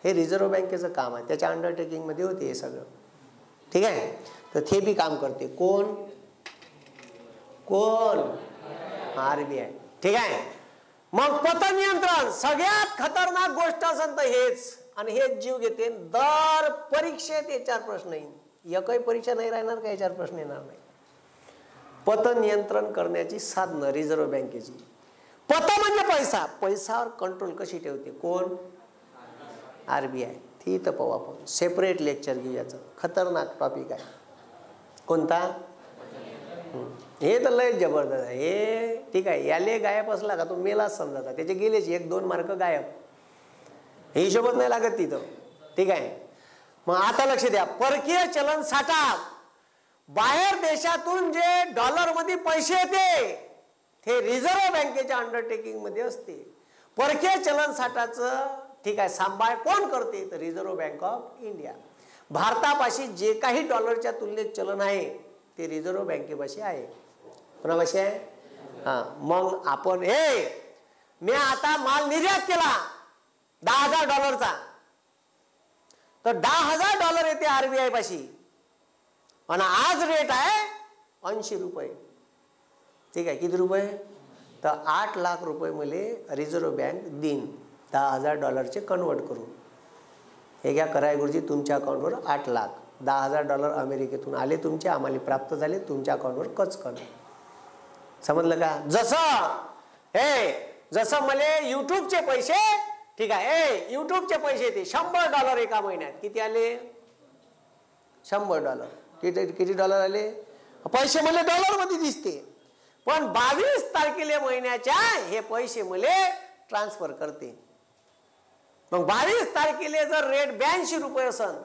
हे रिझर्व्ह बँकेचं काम आहे, त्याच्या अंडरटेकिंग मध्ये होते हे सगळं. ठीक आहे, तर ते बी काम करते. कोण? आरबीआय. ठीक आहे. मग पतनियंत्रण सगळ्यात खतरनाक गोष्ट असेल तर हेच, आणि हेच जीव घेते. दर परीक्षेत याच्यावर प्रश्न येईल. एकही परीक्षा नाही राहणार का याच्यावर प्रश्न येणार नाही. पतनियंत्रण करण्याची साधनं रिझर्व्ह बँकेची. पत म्हणजे पैसा, पैशावर कंट्रोल कशी ठेवते? कोण? आरबीआय. ती तर पाहू आपण, सेपरेट लेक्चर घेऊ. याचं खतरनाक टॉपिक आहे. कोणता? हे तर लय जबरदस्त आहे हे. ठीक आहे. याले गायब असला का तो मेलाच समजायचा. त्याचे गेलेच 1-2 मार्क गायब. हे हिशोबच नाही लागत तिथं. ठीक आहे. मग आता लक्ष द्या. परकीय चलन साठा, बाहेर देशातून जे डॉलर मध्ये पैसे येते ते रिझर्व्ह बँकेच्या अंडरटेकिंग मध्ये असते. परकीय चलन साठाचं ठीक आहे सांभाळ कोण करते? तर रिझर्व्ह बँक ऑफ इंडिया. भारतापाशी जे काही डॉलरच्या तुलनेत चलन आहे ते रिझर्व्ह बँकेपाशी आहे. कोणापाशी आहे? मग आपण मी आता माल निर्यात केला $10,000 तर $10,000 येते आरबीआय पाशी, आणि आज रेट आहे ₹80. ठीक आहे. किती रुपये? तर 8 लाख रुपये मला रिझर्व्ह बँक देईन $10,000 कन्वर्ट करून. हे घ्या कराय गुरुजी, तुमच्या अकाउंटवर 8 लाख. $10,000 अमेरिकेतून आले तुमचे, आम्हाला प्राप्त झाले, तुमच्या अकाउंटवर कचकन. समजलं का? जसं मला युट्यूबचे पैसे, ठीक आहे, युट्यूबचे पैसे येते $100 एका महिन्यात. किती आले? $100. किती डॉलर आले? पैसे मला डॉलरमध्ये दिसते, पण 22 तारखेला महिन्याच्या हे पैसे मला ट्रान्सफर करते. मग 22 तारखेला जर रेट ₹82 असेल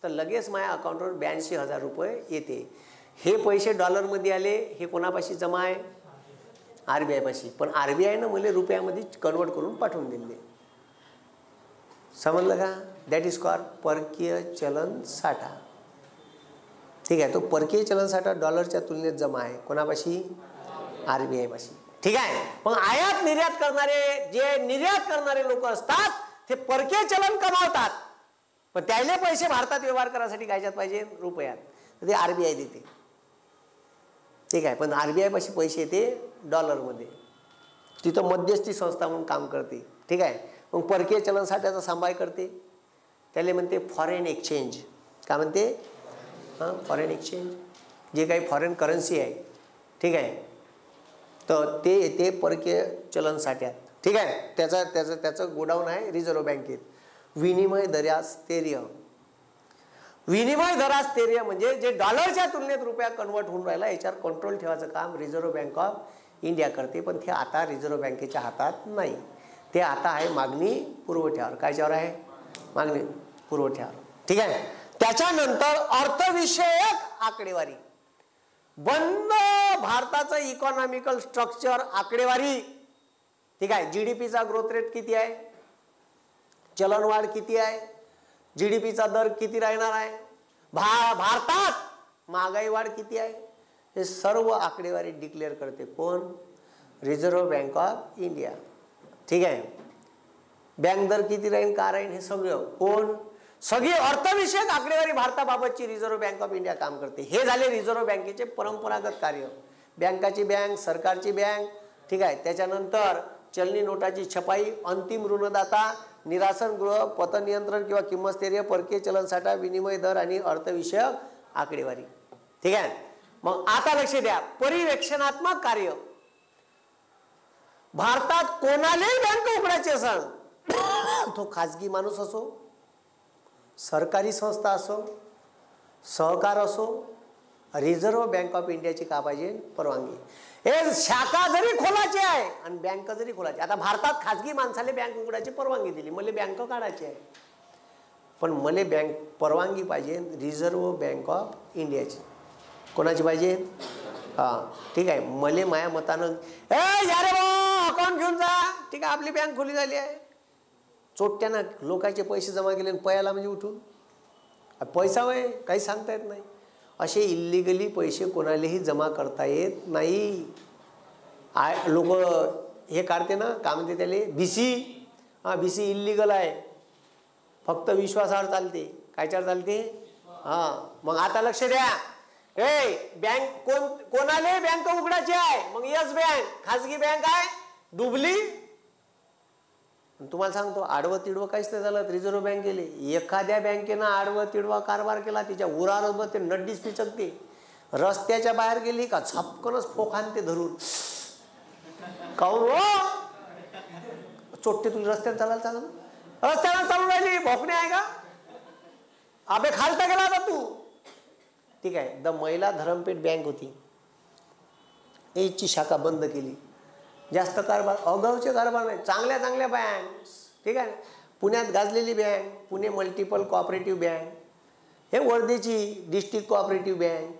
तर लगेच माझ्या अकाउंटवर ₹82,000 येते. हे पैसे डॉलरमध्ये आले, हे कोणापाशी जमा आहे? आरबीआय पाशी. पण आरबीआयनं मला रुपयामध्ये कन्वर्ट करून पाठवून दिले. समजलं का? दॅट इज कॉल्ड परकीय चलन साठा. ठीक आहे. तो परकीय चलन साठा डॉलरच्या तुलनेत जमा आहे कोणापाशी? आरबीआय पाशी. ठीक आहे. मग आयात निर्यात करणारे, जे निर्यात करणारे लोक असतात ते परकीय चलन कमावतात, पण त्याले पैसे भारतात व्यवहार करायसाठी कायच्यात पाहिजे? रुपयात. ते आरबीआय देते. ठीक आहे. पण आरबीआय पाशी पैसे येते डॉलरमध्ये. तिथं मध्यस्थी संस्था म्हणून काम करते. ठीक आहे. मग परकीय चलन साठ्याचा सांभाळ करते, त्याला म्हणते फॉरेन एक्सचेंज. काय म्हणते? Foreign exchange. जे काही फॉरेन करन्सी आहे, ठीक आहे, तर ते येते परकीय चलन साठ्यात. ठीक आहे. त्याचं गोडाऊन आहे रिझर्व्ह बँकेत. विनिमय दरास्थैर्य. विनिमय दरास्थैर्य म्हणजे जे डॉलरच्या तुलनेत रुपया कन्वर्ट होऊन राहिला याच्यावर कंट्रोल ठेवायचं काम रिझर्व्ह बँक ऑफ इंडिया करते. पण ते आता रिझर्व्ह बँकेच्या हातात नाही. ते आता आहे मागणी पुरवठ्यावर. कायच्यावर आहे? मागणी पुरवठ्यावर. ठीक आहे. त्याच्यानंतर अर्थविषयक आकडेवारी. बंद भारताचं इकॉनॉमिकल स्ट्रक्चर आकडेवारी. ठीक आहे. जीडीपीचा ग्रोथ रेट किती आहे? चलनवाढ किती आहे? जीडीपीचा दर किती राहणार आहे? भारतात महागाई वाढ किती आहे? हे सर्व आकडेवारी डिक्लेअर करते कोण? Reserve Bank of India. ठीक आहे. बँक दर किती राहील, का राहील, हे सगळं कोण? सगळी अर्थविषयक आकडेवारी भारताबाबतची रिझर्व्ह बँक ऑफ इंडिया काम करते. हे झाले रिझर्व्ह बँकेचे परंपरागत कार्य. बँकाची बँक, सरकारची बँक. ठीक आहे. त्याच्यानंतर चलनी नोटाची छपाई, अंतिम ऋणदाता, निरासन गृह, पतनियंत्रण किंवा किंमत स्थैर्य, परकीय चलन साठा, विनिमय दर आणि अर्थविषयक आकडेवारी. ठीक आहे. मग आता लक्ष द्या. पर्यवेक्षणात्मक कार्य. भारतात कोणालाही बँक उघडायची असेल, तो खाजगी माणूस असो, सरकारी संस्था असो, सहकार असो, रिझर्व्ह बँक ऑफ इंडियाची का पाहिजे? परवानगी. हे शाखा जरी खोलायची आहे आणि बँक जरी खोलायची. आता भारतात खाजगी माणसाला बँक उघडायची परवानगी दिली, मला बँक काढायची आहे, पण मला बँक परवानगी पाहिजे रिझर्व्ह बँक ऑफ इंडियाची. कोणाची पाहिजे? ठीक आहे. मला माया मतानं यारे अकाउंट घेऊन जा. ठीक आहे. आपली बँक खुली झाली आहे. चोट्यानं लोकांचे पैसे जमा केले पयाला म्हणजे उठून पैसा वय काही सांगता येत नाही. असे इल्लिगली पैसे कोणालाही जमा करता येत नाही. लोक हे काढते ना, काय म्हणते त्याले, बीसी. बीसी इल्लिगल आहे, फक्त विश्वासावर चालते. कायच्यावर चालते? मग आता लक्ष द्या. बँक कोणाले बँक उघडायची आहे, मग येस बँक खाजगी बँक आहे डुबली. तुम्हाला सांगतो आडवं तिडवं काहीच नाही झालं. रिझर्व्ह बँक गेले, एखाद्या बँकेनं आडवं तिडवा कारभार केला तिच्या उरावर ते नड्डीच पिचकते. रस्त्याच्या बाहेर गेली का छपकनच फोक आणते धरून. काऊन हो चोट्टे तुझी रस्त्यात चालायला चालू, रस्त्याला चालू राहिली भोकणे आहे का? अबे खालता गेला आता तू. ठीक आहे. द महिला धरमपेठ बँक होती, याची शाखा बंद केली. जास्त कारभार अगाऊचे कारभार नाही, चांगल्या चांगल्या बँक. ठीक आहे. पुण्यात गाजलेली bank Pune multiple cooperative bank, हे वर्धेची डिस्ट्रिक्ट कोऑपरेटिव्ह बँक,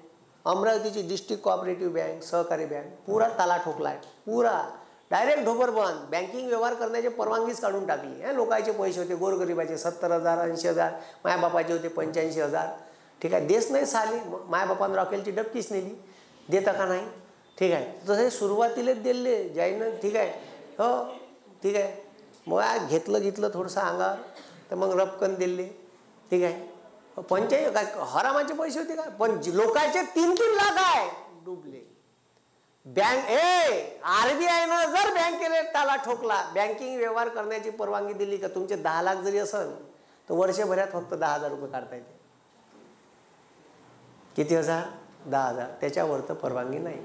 अमरावतीची डिस्ट्रिक्ट कोऑपरेटिव्ह बँक, सहकारी बँक, पुरा ताला ठोकलाय. पुरा डायरेक्ट ढोबर बंद. बँकिंग व्यवहार करण्याची परवानगीच काढून टाकली. हे लोकांचे पैसे होते गोरगरिबाचे 70,000 80,000, मायाबापाचे होते 85,000. ठीक आहे. देश नाही साले, मायाबापानं रॉकेलची डबकीच नेली, देता का नाही. ठीक आहे. तसे सुरुवातीलाच दिले जाईन. ठीक आहे. हो ठीक आहे. मग घेतलं थोडंसं अंगावर तर मग रपकन दिले. ठीक आहे. 85 काय हरामाचे पैसे होते का, पण लोकांचे 3-3 लाख आहे डुबले. बँक RBI न जर बँकेने ताला ठोकला, बँकिंग व्यवहार करण्याची परवानगी दिली का तुमचे 10 लाख जरी असेल तर वर्षभरात फक्त 10,000 रुपये काढता येते. किती हजार? 10,000. त्याच्यावर तर परवानगी नाही.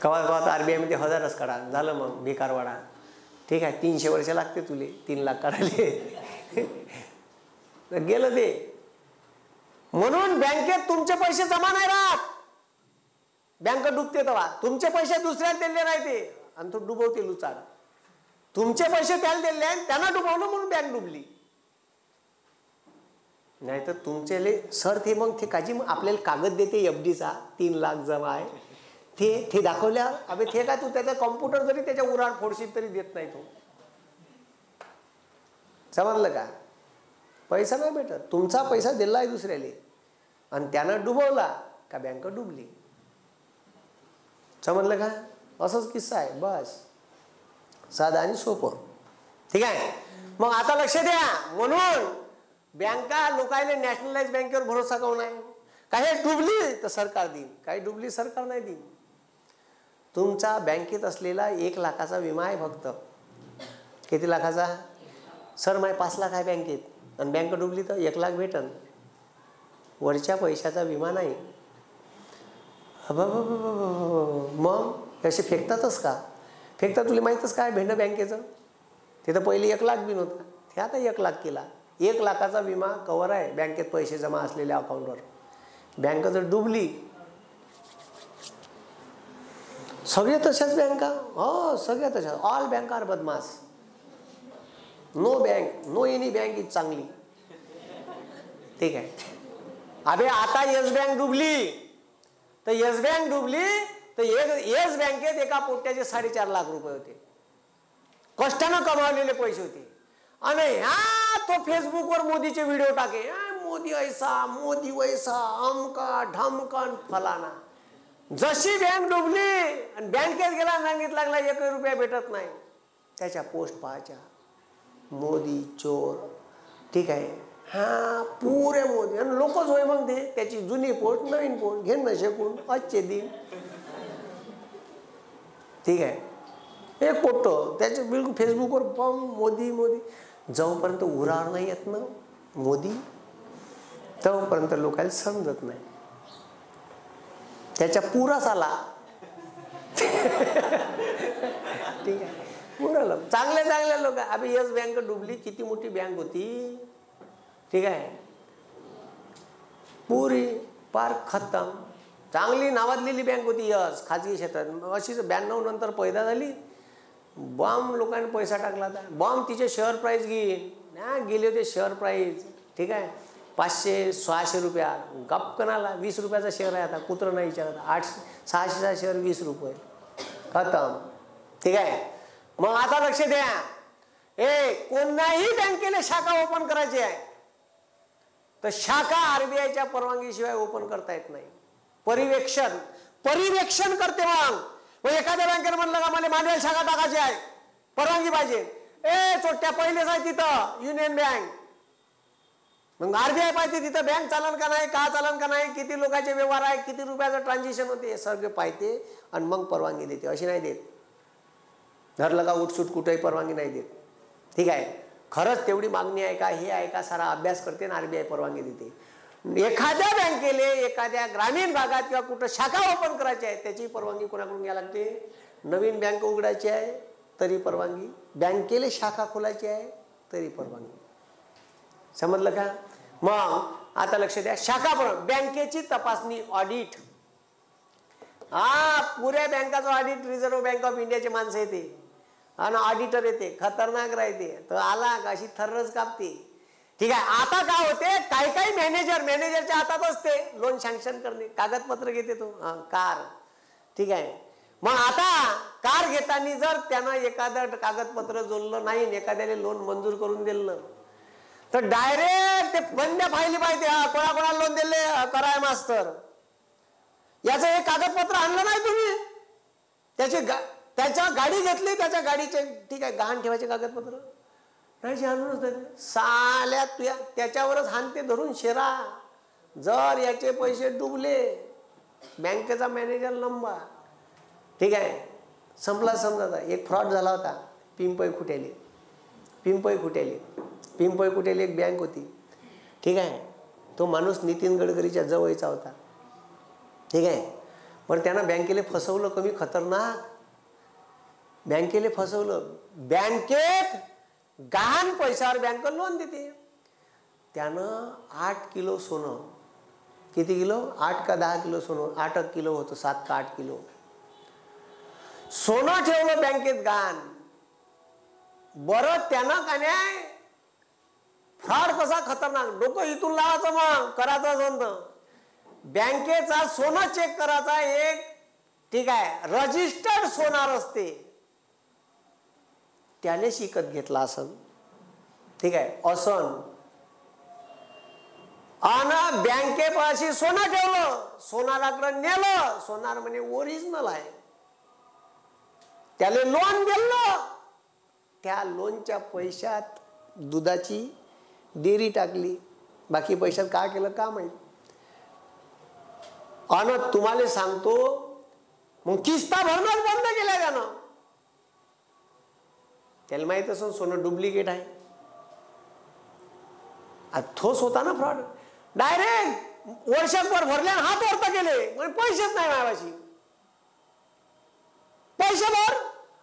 कवा RBI मध्ये 1000च काढा झालं, मग बेकारवाडा. ठीक आहे. 300 वर्ष लागते तुले 3 लाख काढायले. गेलं ते. म्हणून बँकेत तुमचे पैसे जमा नाही राहत. बँक डुबते तेव्हा तुमचे पैसे दुसऱ्याला दिले नाही ते, आणि तो डुबवते लुचाड. तुमचे पैसे त्याला दिले आणि त्यांना डुबवलं म्हणून बँक डुबली. नाही तर तुमचे सर ते मग ते काजी आपल्याला कागद देते FDचा 3 लाख जमा आहे ते दाखवल्या. अबे ते काय तू त्याचा कॉम्प्युटर जरी त्याच्या उराड फोडशील तरी देत नाही तो. समजलं का? पैसा नाही भेटत. तुमचा पैसा दिला आहे दुसऱ्याला आणि त्यानं डुबवला का बँक डुबली. समजलं का? असंच किस्सा आहे. बस साधा आणि सोपं. ठीक आहे. मग आता लक्ष द्या. म्हणून बँका लोकांना नॅशनलाइज बँकेवर भरोसा काऊन आहे? काही डुबली तर सरकार देईल, काही डुबली सरकार नाही देईल. तुमचा बँकेत असलेला 1 लाखाचा विमा आहे फक्त. किती लाखाचा? सर माय 5 लाख आहे बँकेत आणि बँक डुबली तर 1 लाख भेटन. वरच्या पैशाचा विमा नाही. मग असे फेकतातच का? फेकता तुला माहीतच काय भेंड बँकेचं. तिथं पहिले 1 लाख बी नव्हतं, ते आता 1 लाख केला. 1 लाखाचा विमा कवर आहे बँकेत पैसे जमा असलेल्या अकाउंटवर. बँक जर डुबली, सगळे तशाच बँका. हो सगळ्या तशाच. ऑल बँक आर बदमाश. नो एनी बँक इज चांगली. ठीक आहे. अबे आता येस बँक डुबली तर येस बँकेत एका पोट्याचे 4.5 लाख रुपये होते. कष्टानं कमावलेले पैसे होते. आणि ह्या तो फेसबुकवर मोदीचे व्हिडिओ टाके, मोदी ऐसा मोदी वैसा अमका ढमका फलाना. जशी बँक डुबली आणि बँकेत गेला सांगितलं लागला 1 रुपया भेटत नाही. त्याच्या पोस्ट पाहायच्या, मोदी चोर. ठीक आहे. हा पुरे मोदी आणि लोकच होय. मग ते त्याची जुनी पोस्ट नवीन पोस्ट घेणं शिकून आजचे दिन. ठीक आहे. एक फोटो त्याचे बिलकुल फेसबुकवर पाहून मोदी मोदी. जोपर्यंत उरावर नाही येत ना मोदी तोपर्यंत लोकांना समजत नाही. त्याच्या पुराच आला. ठीक आहे. पुरा चांगल्या लोक. अभि येस बँक डुबली. किती मोठी बँक होती. ठीक आहे. पुरी पार खतम. चांगली नावाजलेली बँक होती यस, खाजगी क्षेत्रात. अशीच 92 नंतर पैदा झाली. बॉम्ब लोकांनी पैसा टाकला होता. बॉम्ब तिचे शेअर प्राईस गेले होते शेअर प्राईस. ठीक आहे. 500-600 रुपया गपकनाला. 20 रुपयाचा शेअर आहे आता. कुत्र नाही विचारत. 600चा शेअर 20 रुपये खतम. ठीक आहे. मग आता लक्ष द्या. कोणाही बँकेला शाखा ओपन करायची आहे तर शाखा RBIच्या परवानगीशिवाय ओपन करता येत नाही. परिवेक्षण करते. मग एखाद्या बँकेने म्हणलं का मला मांडवेल शाखा टाकायची आहे, परवानगी पाहिजे. चोट्या पहिलेच आहे तिथं युनियन बँक. मग आरबीआय पाहते तिथं बँक चालन का नाही, का चालन का नाही, किती लोकांचे व्यवहार आहे, किती रुपयाचं ट्रान्झॅक्शन होते, हे सगळे पाहते आणि मग परवानगी देते. अशी नाही देत, धरलं का उठसूट कुठेही परवानगी नाही देत. ठीक आहे, खरंच तेवढी मागणी आहे का, हे आहे का, सारा अभ्यास करते आणि आरबीआय परवानगी देते. एखाद्या बँकेले एखाद्या ग्रामीण भागात किंवा कुठं शाखा ओपन करायची आहे त्याची परवानगी कोणाकडून घ्यायला लागते. नवीन बँक उघडायची आहे तरी परवानगी, बँकेले शाखा खोलायची आहे तरी परवानगी. समजलं का? मग आता लक्ष द्या, शाखा बँकेची तपासणी, ऑडिट. पुऱ्या बँकाचं ऑडिट रिझर्व्ह बँक ऑफ इंडियाचे माणसं येते आणि ऑडिटर येते, खतरनाक राहते. तर आला का अशी थर्रच कापते. ठीक आहे, आता काय होते, काही काही मॅनेजरच्या हातात असते लोन सँक्शन करणे, कागदपत्र घेते तो कार. ठीक आहे, मग आता कार घेताना जर त्यानं एखादं कागदपत्र जोडलं नाही, एखाद्याला लोन मंजूर करून दिलं तर डायरेक्ट ते बंद फायली पाहिजे. कोणाकोणाला लोन दिले, कराय मास्तर, याचं हे कागदपत्र आणलं नाही तुम्ही, त्याच्या गाडी घेतली, त्याच्या गाडीचे ठीक आहे गहाण ठेवायचे कागदपत्र नाही, आणूनच साल्या त्याच्यावरच हानते धरून शेरा. जर याचे पैसे डुबले, बँकेचा मॅनेजर लंबा. ठीक आहे, संपला. समजा एक फ्रॉड झाला होता पिंपई खुट्याली एक बँक होती. ठीक आहे, तो माणूस नितीन गडकरीच्या जवळचा होता. ठीक आहे, पण त्यानं बँकेला फसवलं, कमी खतरनाक बँकेला फसवलं. बँकेत गहाण पैशावर बँक लोन देते. त्यानं 8 किलो सोनं, किती किलो, 8 का 10 किलो सोनं, 8 किलो होतं, 7 का 8 किलो सोनं ठेवलं बँकेत गहाण. बरं त्यानं का नाही, फ्रॉड कसा खतरनाक, डोकं इथून लावायचं, मग करायचं असं बँकेचा सोनं चेक करायचा एक. ठीक आहे, रजिस्टर्ड सोनार असते, त्याने शिकत घेतला असन. ठीक आहे, असन आणि बँकेपाशी सोनं ठेवलं, सोनाराकडे नेलं, सोनार म्हणे ओरिजिनल आहे, त्याला लोन दिलं, त्या लोनच्या पैशात दुधाची डेअरी टाकली, बाकी पैशात काय केलं का माहित. आणि तुम्हाला सांगतो, मग किस्ता भरणं बंद केल्या त्यानं. त्याला माहित असं सोनं डुप्लिकेट आहे. थोस होता ना फ्रॉड. डायरेक्ट वर्षभर भरल्या हात वरता केले, म्हणजे पैसेच नाही माझ्यापाशी. पैसे भर,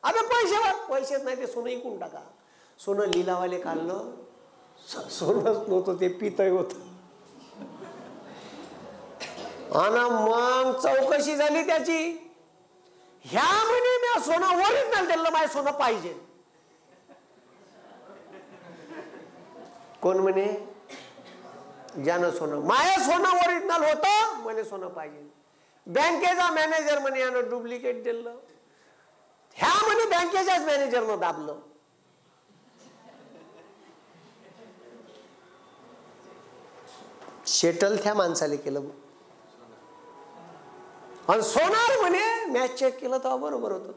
अबे पैसे भर, पैसेच नाही, ते सोनं इकून टाका. सोनं लिलावाले काढलं, सोनंच नव्हतं, ते पितळ होत. आणि मग चौकशी झाली त्याची. ह्या म्हणे मी सोनं ओरिजिनल दिलं, माझे सोनं पाहिजे. कोण म्हणे, ज्यानं सोनं, माझं सोनं ओरिजिनल होतं, मला सोनं पाहिजे. बँकेचा मॅनेजर म्हणे यानं डुप्लिकेट दिलं. ह्या म्हणे बँकेच्याच मॅनेजरनं दाबलं. शेटल त्या माणसाला केलं. आणि सोनार म्हणे मॅच चेक केलं तर बरोबर होतं.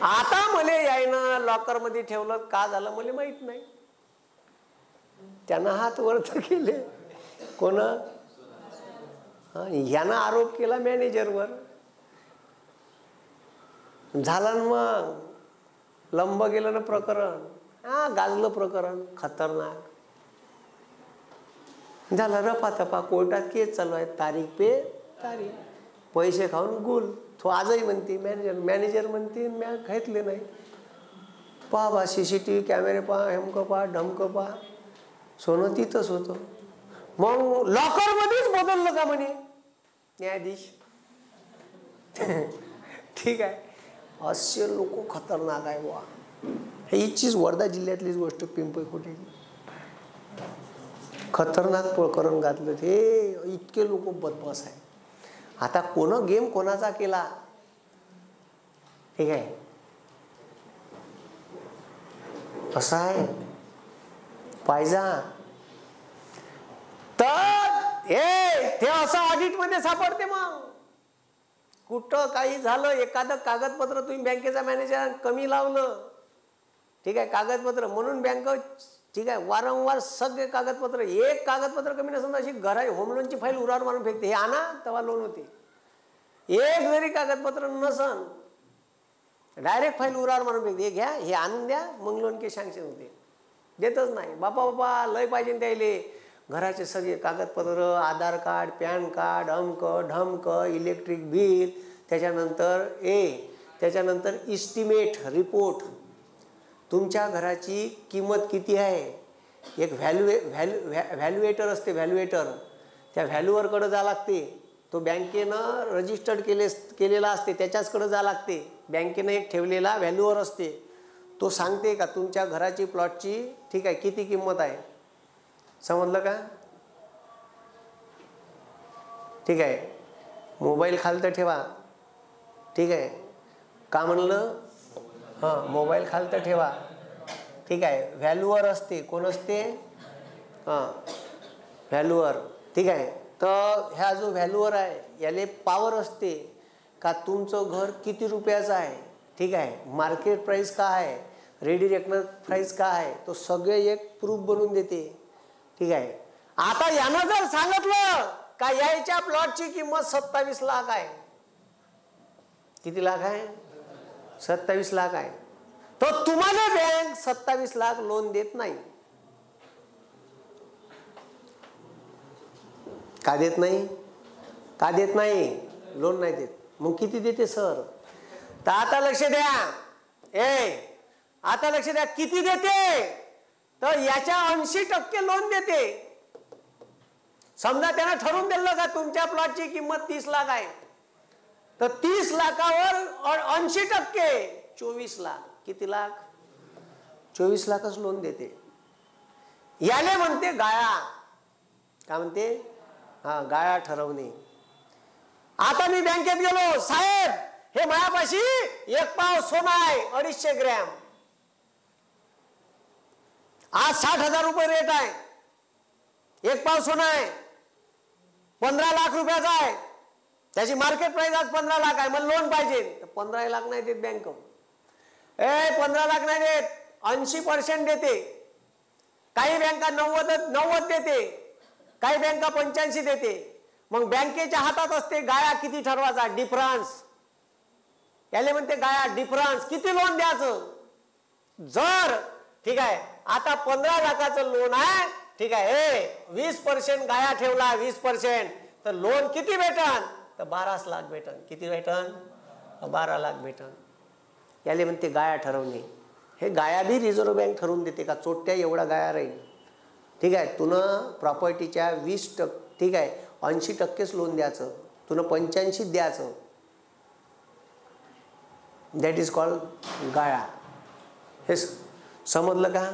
आता मला यायनं लॉकर मध्ये ठेवलं, का झालं मला माहित नाही. त्यानं हात वरत केले. कोण, यानं आरोप केला मॅनेजरवर. झालं मग लंब गेलं ना प्रकरण. गाजलं प्रकरण, खतरनाक झालं. रपातपा कोर्टात केस चालू आहे, तारीख पे तारीख, पैसे खाऊन गुल. तो आजही म्हणते मॅनेजर म्हणते म्या घेतले नाही. पहा बा, CCTV कॅमेरे पहा, हेमकं पहा, ढमकं पहा, सोनं तिथंच होतं. मग लॉकर मध्येच बदललं का म्हणे न्यायाधीश. ठीक आहे, असे लोक खतरनाक आहे वा. हीचीच वर्धा जिल्ह्यातलीच गोष्ट, पिंपई खुट्याची खतरनाक प्रकरण घातलं. ते इतके लोक बदमाश आहे. आता कोण गेम कोणाचा केला, ठीक आहे, असं आहे पाहिजे. तर ते असं ऑडिट मध्ये सापडते. मग कुठं काही झालं, एखादं कागदपत्र तुम्ही बँकेचा मॅनेजर कमी लावलं, ठीक आहे, कागदपत्र म्हणून बँक ठीक आहे. वारंवार सगळे कागदपत्र, एक कागदपत्र कमी नसेल अशी घरा होम लोनची फाईल उरावर मारून फेकते. हे आणा तेव्हा लोन होते. एक जरी कागदपत्र नसन डायरेक्ट फाईल उरावर मारून फेकते. हे घ्या, हे आणून द्या, मग लोन के सँक्शन होते. देतच नाही. बापा लय पाहिजे त्याले घराचे सगळे कागदपत्र, आधार कार्ड, पॅन कार्ड, अमक ढमक, इलेक्ट्रिक बिल, त्याच्यानंतर इस्टिमेट रिपोर्ट, तुमच्या घराची किंमत किती आहे. एक व्हॅल्युएटर असते, व्हॅल्युएटर, त्या व्हॅल्युअरकडे जा लागते. तो बँकेनं रजिस्टर्ड केलेला असते, त्याच्याचकडे जा लागते. बँकेनं एक ठेवलेला व्हॅल्युअर असते, तो सांगते का तुमच्या घराची प्लॉटची, ठीक आहे, किती किंमत आहे. समजलं का? ठीक आहे. मोबाईल खालतं ठेवा. ठीक आहे का म्हणलं? हां, मोबाईल खालतं ठेवा. ठीक आहे. व्हॅल्युअर असते. कोण असते? हां, व्हॅल्युअर. ठीक आहे. तर ह्या जो व्हॅल्युअर आहे याले पॉवर असते का तुमचं घर किती रुपयाचं आहे. ठीक आहे. मार्केट प्राईस काय आहे, रेडी रेकनर प्राईस काय आहे, तो सगळे एक प्रूफ बनवून देते. ठीक आहे. आता यानं जर सांगितलं का याच्या प्लॉटची किंमत 27 लाख आहे. किती लाख आहे? 27 लाख आहे. तर तुम्हाला बँक 27 लाख लोन देत नाही. का देत नाही? का देत नाही? लोन नाही देत. मग किती देते सर? तर आता लक्ष द्या. आता लक्ष द्या, किती देते? तर याच्या 80% लोन देते. समजा त्यानं ठरवून दिलं का तुमच्या प्लॉटची किंमत 30 लाख आहे, तर 30 लाखावर 80% 24 लाख. किती लाख? 24 लाखच लोन देते. याले म्हणते गाळा. काय म्हणते? हा, गाळा ठरवणे. आता मी बँकेत गेलो, साहेब हे मायापाशी एक पाव सोनं आहे 250 ग्रॅम, आज 60,000 रुपये रेट आहे. एक पाव सोनं आहे, 15 लाख रुपयाचा आहे, त्याची मार्केट प्राइस आज 15 लाख आहे, मला लोन पाहिजे. 15 लाख नाही देत बँक. 15 लाख नाही देत, 80% देते. काही बँका 90 देते, काही बँका 85 देते. मग बँकेच्या हातात असते गाळा किती ठरवायचा, डिफरन्स. याले म्हणते गाळा, डिफरन्स. किती लोन द्यायचं? जर ठीक आहे आता 15 लाखाचं लोन आहे, ठीक आहे, 20% गाळा ठेवला, 20%, तर लोन किती भेटन? तर 12 लाख भेटन. किती भेटन? 12 लाख भेटन. याले म्हणते गाळा ठरवणे. हे गाळा बी रिझर्व्ह बँक ठरवून देते का चोट्या एवढा गाळा राहील. ठीक आहे. तुनं प्रॉपर्टीच्या 20%, ठीक आहे, 80%च लोन द्यायचं, तुनं 85 द्यायचं. दॅट इज कॉल्ड गाळा. हे समजलं का?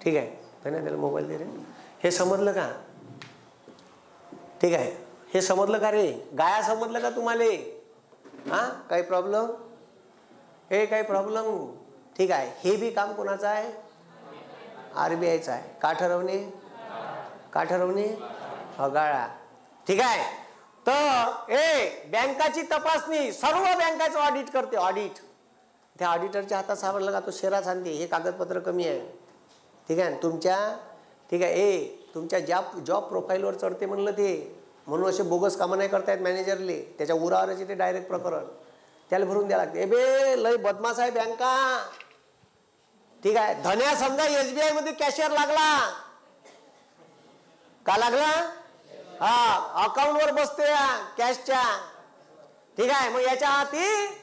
ठीक आहे. त्याला मोबाईल दे रे. हे समजलं का? ठीक आहे. हे समजलं का रे? गाळा समजलं का तुम्हाला? हा, काही प्रॉब्लेम? हे काही प्रॉब्लेम? ठीक आहे. हे बी काम कोणाचं आहे? RBIचं आहे. का ठरवणे? का ठरवणे? गाळा. ठीक आहे. तर बँकाची तपासणी सर्व बँकाचं ऑडिट करते. ऑडिट त्या ऑडिटरच्या हातात सापडलं का तो शेरा सांगते हे कागदपत्र कमी आहे. ठीक आहे. तुमच्या, ठीक आहे, तुमच्या जॉब प्रोफाईलवर चढते म्हणलं ते, म्हणून असे बोगस कामं नाही करतायत मॅनेजरले. त्याच्या उरावरच येते डायरेक्ट प्रकरण, त्याला भरून द्यावं लागते. बे लय बदमाश आहे बँका. ठीक आहे. धन्या समजा SBI मध्ये कॅशियर लागला. का लागला? हा, अकाउंटवर बसते कॅशच्या. ठीक आहे. मग याच्या हाती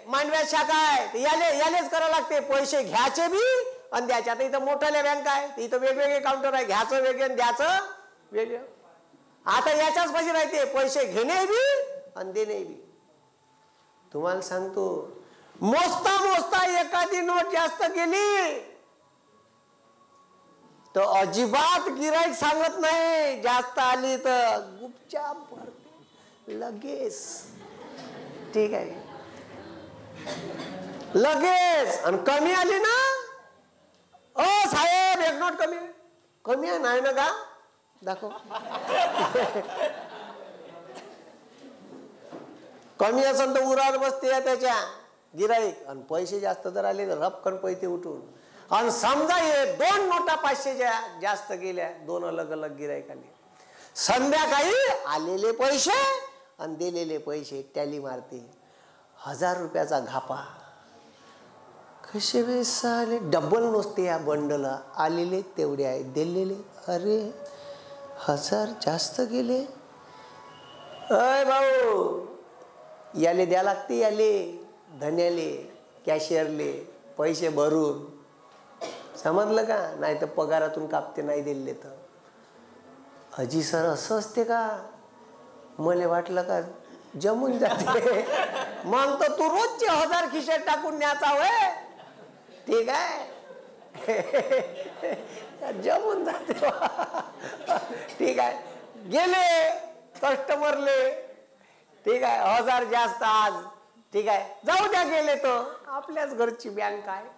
मांडव्यात शाखा आहे, यालेच करावं लागते. पैसे घ्यायचे बी आणि द्यायचे. आता इथं मोठ्याल्या बँक आहे, इथं वेगवेगळे काउंटर आहे, घ्यायचं वेगळं द्यायचं वेगळं. आता याच्याच पाशी राहते पैसे घेणे बी आणि देणे बी. तुम्हाला सांगतो, मोजता मोजता एखादी नोट जास्त गेली तर अजिबात गिराईक सांगत नाही. जास्त आली तर गुपचाप भरते लगेच. ठीक आहे, लगेच. आणि कमी आली ना, ओ साहेब एक नोट कमी. कमी आहे नाही ना का? दाखव. कमी असेल तर उरावर बसते त्याच्या गिराईक. आणि पैसे जास्त जर आले तर रपकन पैसे उठून. आणि समजा हे 2 नोटा 500च्या जास्त गेल्या, 2 अलग अलग गिरायकाले, संध्याकाळी आलेले पैसे आणि दिलेले पैसे टॅली मारते, 1000 रुपयाचा घापा. कसे वेळेस आले, डबल नसते या बंडला, आलेले तेवढे आहे, दिलेले अरे 1000 जास्त गेले. अय भाऊ, याले द्या लागते, याले धन्याले कॅशियरले पैसे भरून, समजलं का? नाही तर पगारातून कापते नाही दिले तर. अजी सर असं असते का? मला वाटलं का जमून जाते. मग तर तू रोजचे 1000 खिशात टाकून न्यायचा वय, ठीक आहे. जमून जाते, ठीक आहे. गेले कस्टमरले, ठीक आहे, 1000 जास्त आज, ठीक आहे, जाऊ द्या, गेले तर आपल्याच घरची बँक आहे.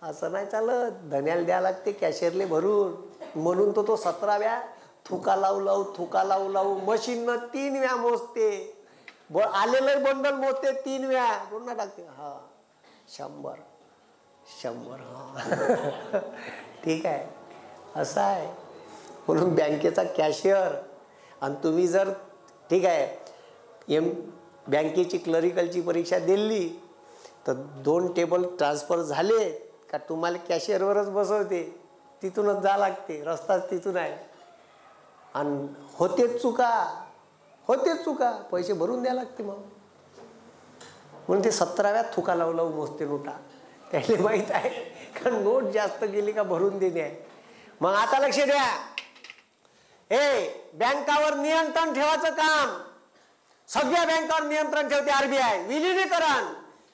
असं नाही चालत, धन्याला द्या लागते कॅशियरले भरून. म्हणून तो 17व्या थुका लावू लावू मशीननं 3 वेळा मोजते, आलेलं बंडल मोजते 3 वेळा, पुन्हा टाकते. हा 100 हा. ठीक आहे, असं आहे. म्हणून बँकेचा कॅशियर आणि तुम्ही जर, ठीक आहे, बँकेची क्लरिकलची परीक्षा दिली तर 2 टेबल ट्रान्सफर झाले का तुम्हाला कॅशियरवरच बसवते, तिथूनच जा लागते, रस्ताच तिथून आहे. आणि होतेच चुका, पैसे भरून द्या लागते. मग म्हणून ते 17व्या थुका लावू मोजते नोटा, त्याला माहीत आहे का नोट जास्त गेली का भरून देणे आहे. मग आता लक्ष द्या, बँकावर नियंत्रण ठेवायचं काम, सगळ्या बँकावर नियंत्रण ठेवते आरबीआय. विलिनीकरण,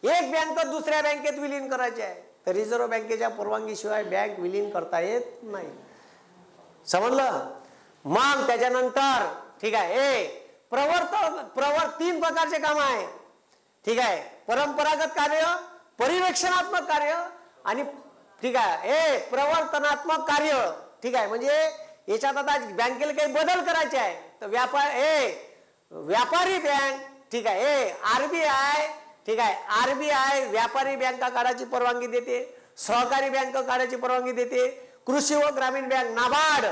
एक बँक दुसऱ्या बँकेत विलीन करायचे आहे तर रिझर्व्ह बँकेच्या परवानगीशिवाय बँक विलीन करता येत नाही, समजलं? मग त्याच्यानंतर, ठीक आहे, प्रवर्तन 3 प्रकारचे काम आहे, ठीक आहे, परंपरागत कार्य, पर्यवेक्षणात्मक कार्य आणि, ठीक आहे, प्रवर्तनात्मक कार्य. ठीक आहे, म्हणजे याच्यात आता बँकेला काही बदल करायचे आहे तर व्यापारी बँक, ठीक आहे, आरबीआय, ठीक आहे, आरबीआय व्यापारी बँका काढायची परवानगी देते, सहकारी बँक काढायची परवानगी देते, कृषी व ग्रामीण बँक नाबार्ड,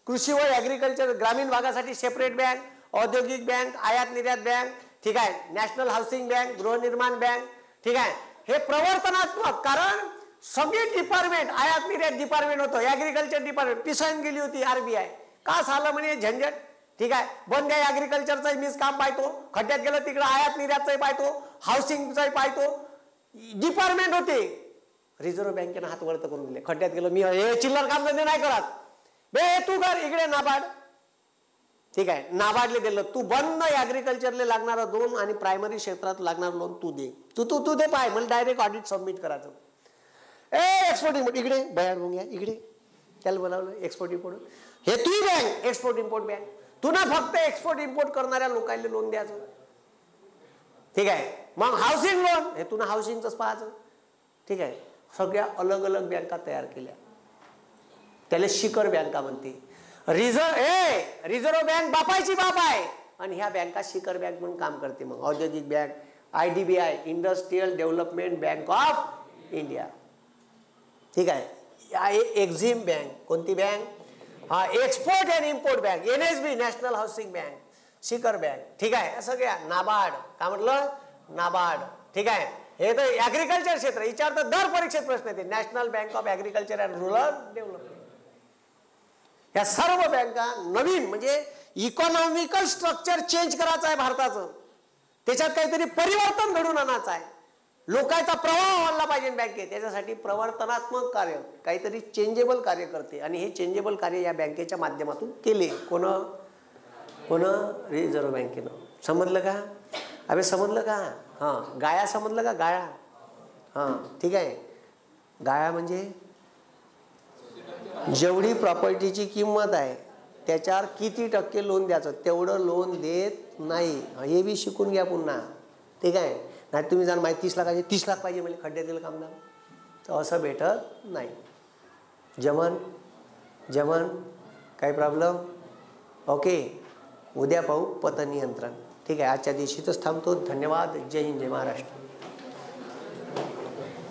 कृषी व ॲग्रिकल्चर ग्रामीण भागासाठी सेपरेट बँक, औद्योगिक बँक, आयात निर्यात बँक, ठीक आहे, नॅशनल हाऊसिंग बँक, गृहनिर्माण बँक. ठीक आहे, हे प्रवर्तनात्मक, कारण सगळे डिपार्टमेंट, आयात निर्यात डिपार्टमेंट होतं, ॲग्रिकल्चर डिपार्टमेंट पिसाळून गेली होती आरबीआय. का झालं म्हणे झंझट, ठीक आहे, बंद आहे, ॲग्रिकल्चरचं मीच काम पाहतो, खड्ड्यात गेलं तिकडे आयात निर्यातचंही पाहतो, हाऊसिंगचंही पाहतो, डिपार्टमेंट होते. रिझर्व्ह बँकेनं हात वरत करून दिले, खड्ड्यात गेलं मी हे चिल्लर काम धंदे नाही करत, बे तू कर इकडे नाबार्ड, ठीक आहे, नाबार्डले दिलं, तू बंद ॲग्रिकल्चरले लागणारं लोन आणि प्रायमरी क्षेत्रात लागणारं लोन तू दे, तू दे पाय, मला डायरेक्ट ऑडिट सबमिट करायचं. एक्सपोर्ट इम्पोर्ट इकडे बयाड होऊन घ्या, इकडे त्याला बोलावलं एक्सपोर्ट इम्पोर्ट, हे तू बँक, एक्सपोर्ट इम्पोर्ट बँक, तू ना फक्त एक्सपोर्ट इम्पोर्ट करणाऱ्या लोकांना लोन द्यायचं, ठीक आहे. मग हाऊसिंग लोन, हे तू ना हाऊसिंगच पाहायचं, ठीक आहे. सगळ्या अलग अलग बँका तयार केल्या, त्याला शिखर बँका म्हणते. रिझर्व्ह बँक बापायची बाप आहे आणि ह्या बँका शिखर बँक म्हणून काम करते. मग औद्योगिक bank, IDBI, industrial development bank of India, ठीक आहे. एक्झिम बँक, कोणती बँक, हा export and import bank, NSB national housing bank, शिखर बँक, ठीक आहे. सगळ्या नाबार्ड, काय म्हटलं, नाबार्ड, ठीक आहे. हे तर ॲग्रिकल्चर क्षेत्र, विचार तर दर परीक्षेत प्रश्न येते, national bank of agriculture and rural development. या सर्व बँका नवीन, म्हणजे इकॉनॉमिकल स्ट्रक्चर चेंज करायचं आहे भारताचं, त्याच्यात काहीतरी परिवर्तन घडून आणायचं आहे, लोकांचा प्रवाह वाढला पाहिजे बँकेत, त्याच्यासाठी प्रवर्तनात्मक कार्य, काहीतरी चेंजेबल कार्य करते. आणि हे चेंजेबल कार्य या बँकेच्या माध्यमातून केले. कोण रिझर्व्ह बँकेनं. समजलं का अबे, समजलं का? हां, गाया समजलं का, गाया, हां, ठीक आहे. गाया म्हणजे जेवढी प्रॉपर्टीची किंमत आहे त्याच्यावर किती टक्के लोन द्यायचं, तेवढं लोन देत नाही. हे बी शिकून घ्या पुन्हा, ठीक आहे. नाही तुम्ही जाण माहिती 30 लाखाचे 30 लाख पाहिजे म्हणजे खड्ड्यात दिलं कामदार, तर असं भेटत नाही. जमन काही प्रॉब्लेम, ओके. उद्या पाहू पतनियंत्रण, ठीक आहे. आजच्या दिवशीच थांबतो. धन्यवाद. जय हिंद, जय महाराष्ट्र.